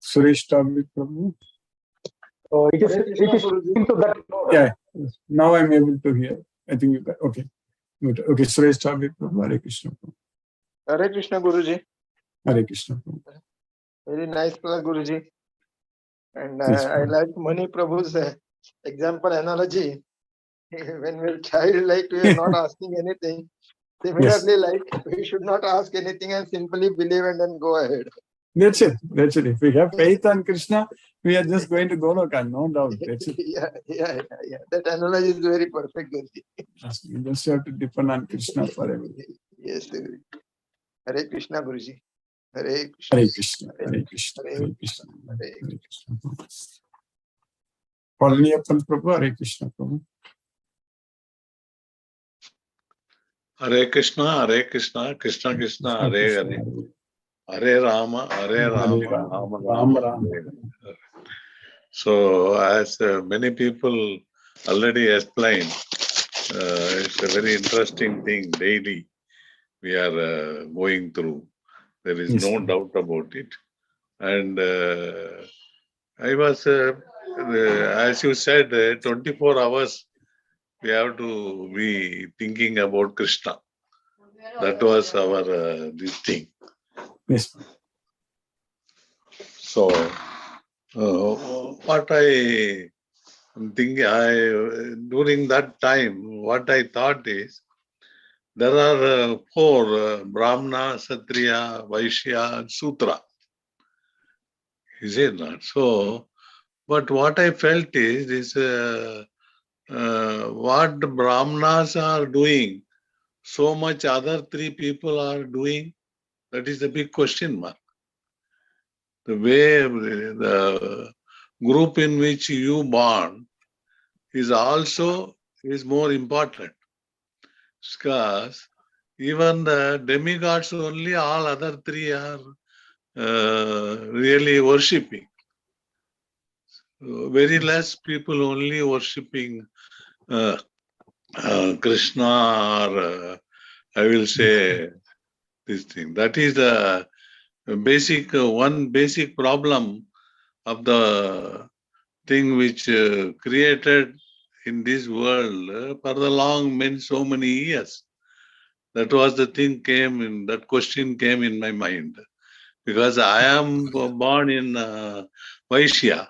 Speaker 1: Suresh Tavik, Prabhu.
Speaker 13: So it is into that.
Speaker 1: Yeah, now I'm able to hear. I think you got okay. Good. Okay, Suresh Tavik, Prabhu. Hare Krishna, Prabhu.
Speaker 14: Hare Krishna, Guruji.
Speaker 1: Hare Krishna, Prabhu.
Speaker 14: Very nice class, Guruji. And I like Mani Prabhu's example analogy. When we're child, like we are not asking anything. Similarly, like we should not ask anything and simply believe and then go ahead.
Speaker 1: That's it. That's it. If we have faith on Krishna, we are just going to Goloka, no doubt. That's it.
Speaker 14: Yeah. That analogy is very perfect, Guruji.
Speaker 1: You just have to depend on Krishna forever.
Speaker 14: Yes, Guruji. Hare Krishna, Guruji. Hare Krishna.
Speaker 1: Hare Krishna. Hare Krishna. Hare Krishna. Hare Krishna. Palniyappan Prabhu, Hare Krishna, Prabhu.
Speaker 15: Hare Krishna, Krishna Krishna, Hare Hare. Hare Rama, Rama, Hare. So, as many people already explained, it's a very interesting thing daily we are going through. There is no doubt about it. And I was, as you said, 24 hours we have to be thinking about Krishna. That was our this thing.
Speaker 1: Yes.
Speaker 15: So, what I think, during that time, what I thought is, there are 4 Brahmana, Kshatriya, Vaishya, and Sutra. Is it not? So, but what I felt is what Brahmanas are doing, so much other 3 people are doing, that is the big question mark. The way the group in which you born is also more important. Because even the demigods only, all other 3 are really worshipping. Very less people only worshipping Krishna, or I will say this thing. That is the basic, one basic problem of the thing which created in this world for the so many years. That was the thing that question came in my mind. Because I am born in Vaishya.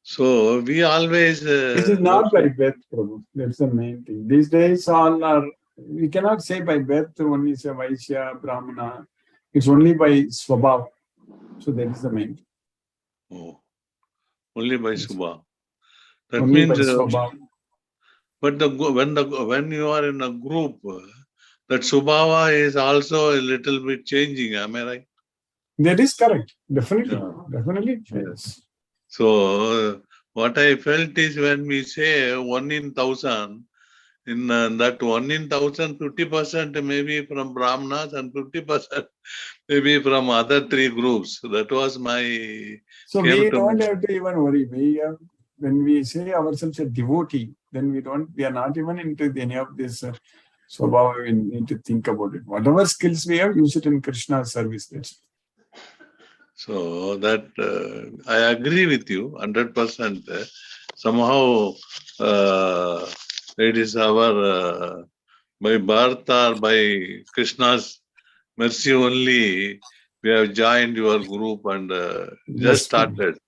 Speaker 15: So we always...
Speaker 1: it is not by birth, Prabhu. That's the main thing. These days all are, we cannot say by birth only say Vaishya, Brahmana. It's only by Swabhav. So that is the main thing.
Speaker 15: Oh, only by Subha. That
Speaker 1: only
Speaker 15: means...
Speaker 1: by Swabhav.
Speaker 15: But when you are in a group, that Subhava is also a little bit changing, am I right?
Speaker 1: That is correct. Definitely.
Speaker 15: Yeah.
Speaker 1: Definitely.
Speaker 15: Yes. So, what I felt is when we say 1 in 1,000, in that 1 in 1,000, 50% maybe from Brahmanas and 50% maybe from other 3 groups. That was my...
Speaker 1: So we don't have to even worry. When we say ourselves a devotee, then we are not even into any of this Swabhava, we need to think about it. Whatever skills we have, use it in Krishna's service. That's it.
Speaker 15: So that I agree with you 100%. Somehow it is our by birth or by Krishna's mercy only we have joined your group and just started.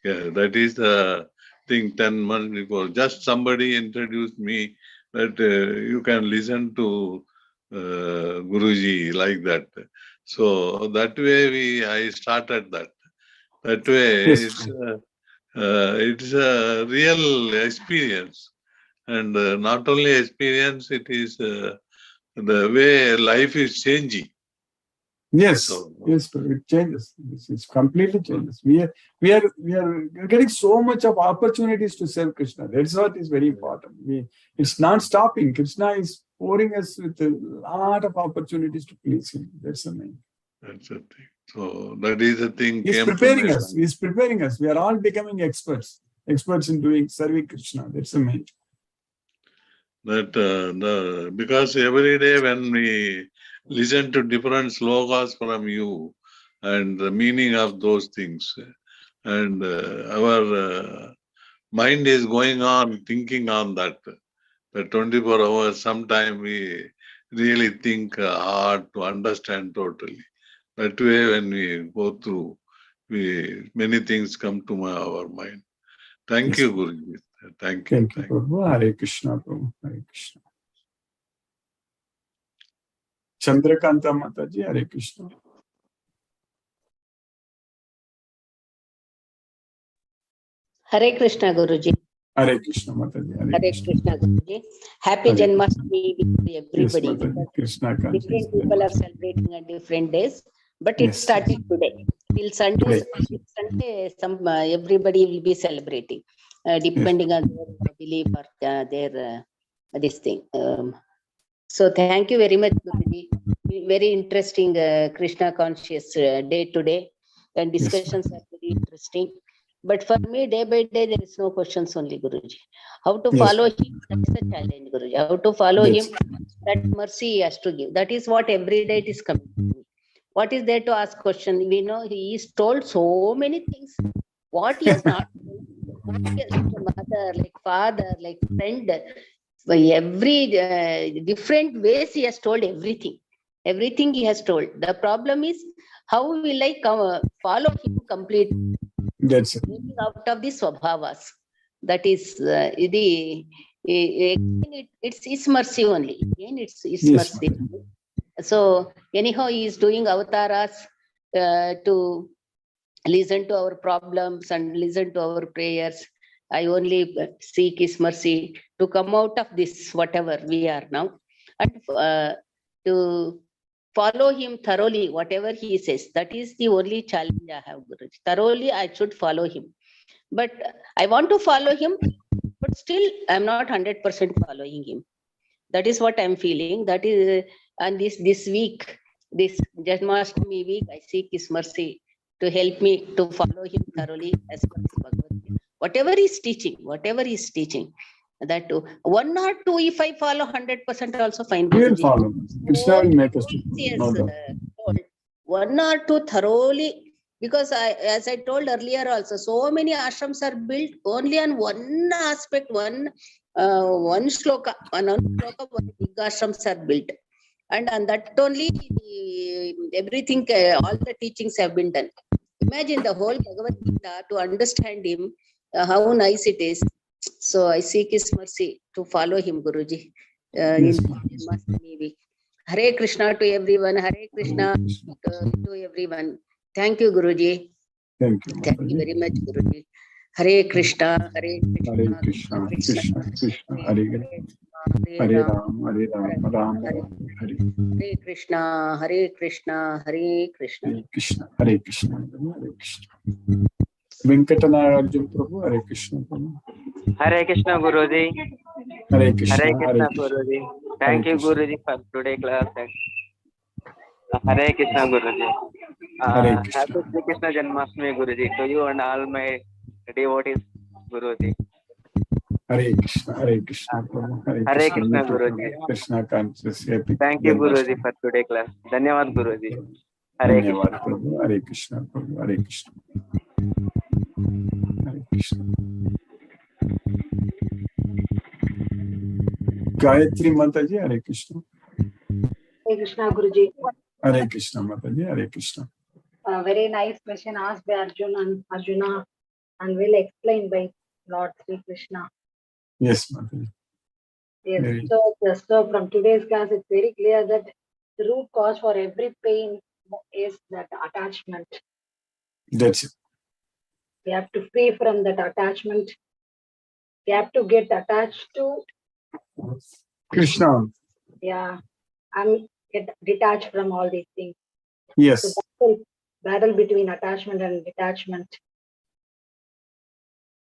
Speaker 15: Yeah, that is the thing. 10 months before, just somebody introduced me that you can listen to Guruji like that. So that way I started that. That way it's a real experience, and not only experience, it is the way life is changing.
Speaker 1: Yes,
Speaker 15: So,
Speaker 1: yes, it changes. It's completely changes. We are getting so much of opportunities to serve Krishna. That's what is very important. It's not stopping. Krishna is pouring us with a lot of opportunities to please him. That's the main.
Speaker 15: That's the thing. So that is the thing.
Speaker 1: He's preparing us. He's preparing us. We are all becoming experts in serving Krishna. That's the main.
Speaker 15: That because every day when we listen to different slokas from you and the meaning of those things, and our mind is going on thinking on that. The 24 hours, sometime we really think hard to understand totally. That way, when we go through, many things come to our mind. Thank you, Guruji. Thank you.
Speaker 1: Thank you, Prabhu. Hare Krishna, Prabhu. Hare Krishna. Chandrakanta Mataji, Hare Krishna.
Speaker 16: Hare Krishna, Guruji.
Speaker 1: Hare Krishna, Mataji.
Speaker 16: Hare Krishna, Guruji. Happy Janmashtami to everybody.
Speaker 1: Yes, Krishna
Speaker 16: different people are celebrating on different days, but it started today. Till Sunday, everybody will be celebrating, depending on their belief or their this thing. So thank you very much, Guruji. Very interesting Krishna conscious day today, and discussions are very interesting. But for me, day by day, there is no questions only, Guruji. How to follow him, that's the challenge, Guruji. How to follow him, that mercy he has to give. That is what every day it is coming to me. What is there to ask question? We know he is told so many things. What he has not told, like mother, like father, like friend, by every different ways he has told everything. Everything he has told. The problem is how will I follow him completely?
Speaker 1: That's it.
Speaker 16: Out of the swabhavas. That is it's his mercy only. Again, it's his mercy. So anyhow, he is doing avataras to listen to our problems and listen to our prayers. I only seek his mercy to come out of this, whatever we are now, and to follow him thoroughly, whatever he says. That is the only challenge I have, Guruji. Thoroughly, I should follow him. But I want to follow him, but still I'm not 100% following him. That is what I'm feeling. That is, and this week, this Janmashtami week, I seek his mercy to help me to follow him thoroughly as per the Bhagavad Gita. Whatever he's teaching, that too. 1 or 2, if I follow 100% also fine.
Speaker 1: We will follow. Krishna will make us to
Speaker 16: told 1 or 2 thoroughly, because as I told earlier also, so many ashrams are built only on one aspect, one shloka, one big ashrams are built, and on that only everything, all the teachings have been done. Imagine the whole Bhagavad Gita to understand him, how nice it is. So I seek his mercy to follow him, Guruji, in Janmashtami week. Hare Krishna to everyone. Hare Krishna to everyone. Thank you, Guruji.
Speaker 1: Thank you.
Speaker 16: Thank you very much, Guruji. Hare Krishna, Hare Krishna,
Speaker 1: Krishna Krishna, Hare Hare Ram, Ram Ram, Hare
Speaker 16: Hare Krishna, Hare Krishna, Hare Krishna.
Speaker 1: Hare Krishna, Hare Krishna, Hare Krishna. Venkatanagarjun Prabhu, Hare Krishna Prabhu.
Speaker 17: Hare Krishna, Guruji.
Speaker 1: Hare Krishna,
Speaker 17: Hare Krishna,
Speaker 1: Hare
Speaker 17: Guruji. Thank you, Guruji, for today class. Hare Krishna, Guruji.
Speaker 1: Hare Krishna.
Speaker 17: Happy Shri Krishna Janmashtami, Guruji, to you and all my devotees, Guruji.
Speaker 1: Hare Krishna, Prabhu,
Speaker 17: Hare Krishna, Guruji.
Speaker 1: Krishna conscious, happy.
Speaker 17: Thank you, Guruji, for today class. Dhanyavad, Guruji. Hare Krishna.
Speaker 1: Dhanyavad, Prabhu. Hare Krishna, Prabhu. Hare Krishna. Hare Krishna. Gayatri Mataji, Hare Krishna.
Speaker 18: Hare Krishna, Guruji.
Speaker 1: Hare Krishna, Mataji, Hare Krishna.
Speaker 18: A very nice question asked by Arjuna and well explained by Lord Sri Krishna.
Speaker 1: Yes, Mataji.
Speaker 18: Yes.
Speaker 1: Very.
Speaker 18: So from today's class, it's very clear that the root cause for every pain is that attachment.
Speaker 1: That's it.
Speaker 18: We have to free from that attachment. We have to get attached to
Speaker 1: Krishna.
Speaker 18: Yeah, and get detached from all these things.
Speaker 1: Yes.
Speaker 18: So battle between attachment and detachment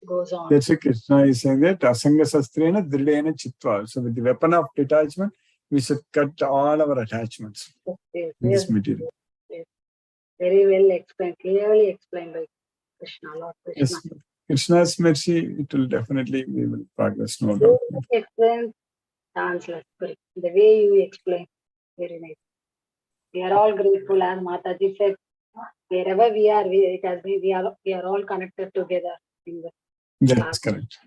Speaker 18: goes on.
Speaker 1: That's it. Krishna is saying that Asanga Sastrena Dridena Chitva. So with the weapon of detachment, we should cut all our attachments
Speaker 18: Yes,
Speaker 1: in this material.
Speaker 18: yes. Very well explained, clearly explained by Krishna, Lord Krishna.
Speaker 1: Yes, Krishna's mercy, it will definitely, we will progress, no doubt.
Speaker 18: Explain, answer. The way you explain, very nice. We are all grateful, as Mataji said. Wherever we are, we are all connected together. In the
Speaker 1: That's correct.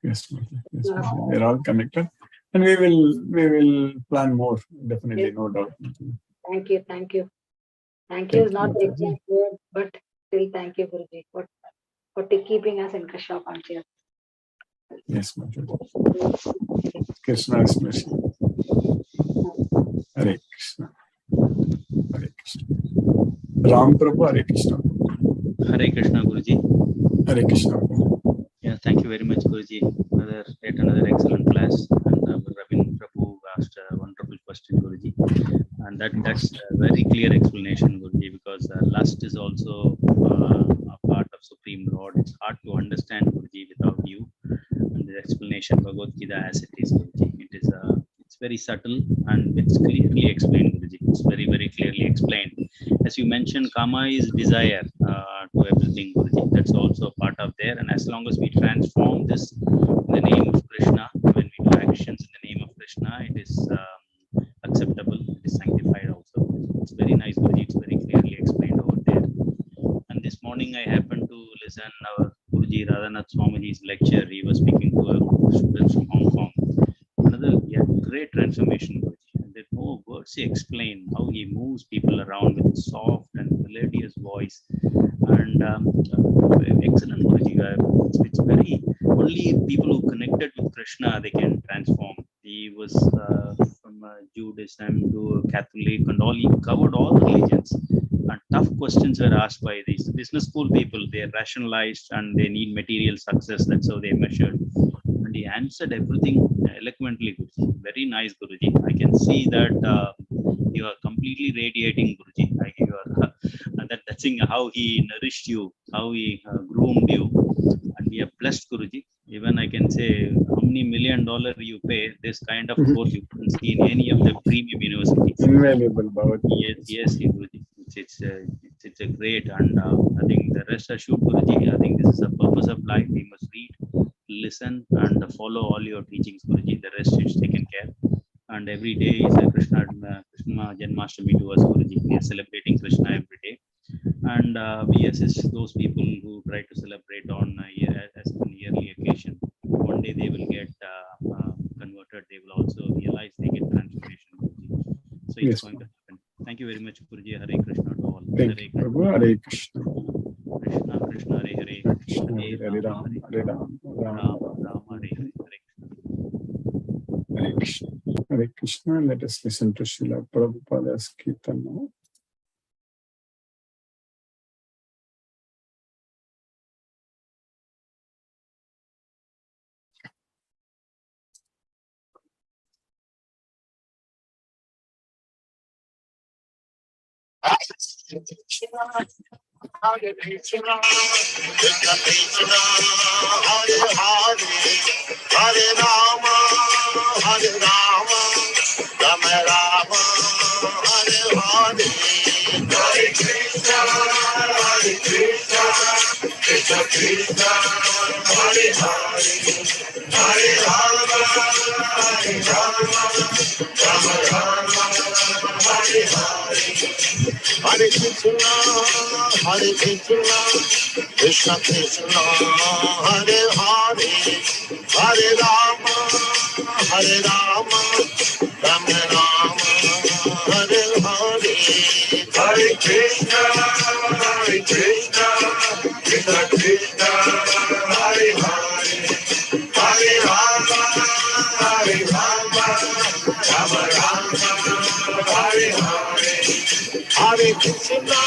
Speaker 1: Yes, Mataji. Yes, Mataji. We are all connected, and we will plan more. Definitely,
Speaker 18: yes.
Speaker 1: no doubt.
Speaker 18: Thank you. Thank you is not the exact word, but still thank you, Guruji, for keeping us in Krishna consciousness.
Speaker 1: Yes, Mataji. Krishna's mercy. Hare Krishna. Hare Krishna. Ram Prabhu, Hare Krishna.
Speaker 19: Hare Krishna, Guruji.
Speaker 1: Hare Krishna.
Speaker 19: Yeah, thank you very much, Guruji. Yet another excellent class. And Ravin Prabhu asked a wonderful question, Guruji. And that's a very clear explanation, Guruji, because lust is also a part of Supreme Lord. It's hard to understand, Guruji, without you. And the explanation, Bhagavad Gita, as it is, Guruji. It's very subtle and it's clearly explained, Guruji. It's very, very clearly explained. As you mentioned, karma is desire to everything, Guruji. That's also part of there. And as long as we transform this in the name of Krishna, when we do actions in the name of Krishna, it is acceptable, it is sanctified also. It's very nice, Guruji. It's very clearly explained over there. And this morning I happened to listen our Guruji Radhanath Swamiji's lecture. He was speaking to a students from Hong Kong. Another great transformation, Guruji. There are no words he explained how he moves people around with his soft and melodious voice. And excellent, Guruji. It's very, only people who connected with Krishna, they can transform. He was from Judaism to Catholic and all, he covered all the religions. And tough questions were asked by these business school people. They rationalized and they need material success. That's how they measured. And he answered everything eloquently, Guruji. Very nice, Guruji. I can see that you are completely radiating, Guruji. That's how he nourished you, how he groomed you. And we are blessed, Guruji. Even I can say, how many $1 million you pay, this kind of course you can see in any of the premium universities.
Speaker 1: Invaluable, Bhagavad.
Speaker 19: Yes, Guruji. It's a great, and I think the rest assured, Guruji. I think this is the purpose of life. We must read, listen, and follow all your teachings, Guruji. The rest is taken care. And every day is a Krishna Janmashtami to us, Guruji. We are celebrating Krishna every day. And we assist those people who try to celebrate on as an yearly occasion. One day they will get converted. They will also realize they get transformation, Guruji. So it's going to happen. Thank you very much, Guruji. Hare Krishna to all.
Speaker 1: Thank you, Prabhu. Hare Krishna.
Speaker 19: Krishna, Krishna, Hare Hare.
Speaker 1: Krishna, Hare Ram, Hare Ram, Ram,
Speaker 19: Ram, Hare Hare.
Speaker 1: Hare Krishna. Hare Krishna. Let us listen to Srila Prabhupada's Kirtan now.
Speaker 20: Hare Krishna, Krishna Krishna, Hare Hare, Hare Rama, Hare Rama, Rama Rama, Hare Hare. Hare Krishna, Krishna Krishna, Hare Hare, Hare Hare Rama, Hare Rama, Rama Rama, Hare Hare. Hare Krishna, Krishna Krishna, Hare Hare, Hare Rama, Rama Rama, Hare Hare. Hare Krishna, Krishna Krishna, Hare Hare, Hare Rama, Rama Rama, Hare Hare. Hare Krishna,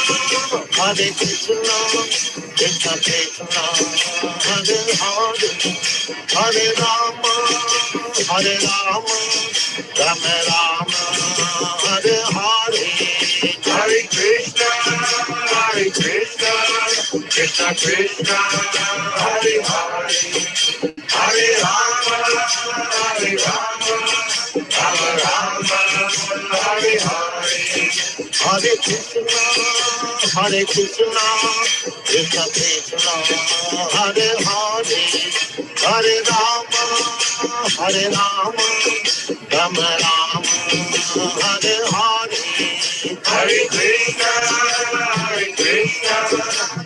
Speaker 20: Krishna Krishna, Hare Hare, Hare Rama, Rama Rama, Hare Hare. Hare Krishna, Krishna Krishna, Hare Hare, Hare Rama, Rama Rama, Hare Hare. Hare Krishna, Krishna Krishna, Hare Hare, Hare Rama, Rama Rama, Hare Hare. Hare Krishna,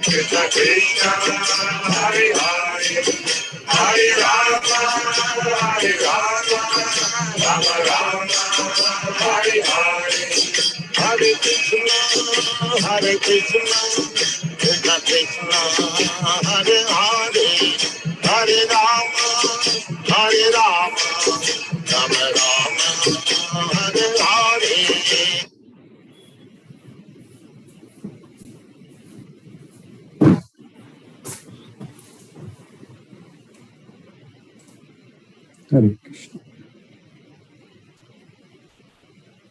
Speaker 20: Krishna Krishna, Hare Hare, Hare Rama, Rama Rama, Hare Hare. Hare Krishna, Krishna Krishna, Hare Hare, Hare Rama, Rama Rama, Hare Hare.
Speaker 1: Hare Krishna.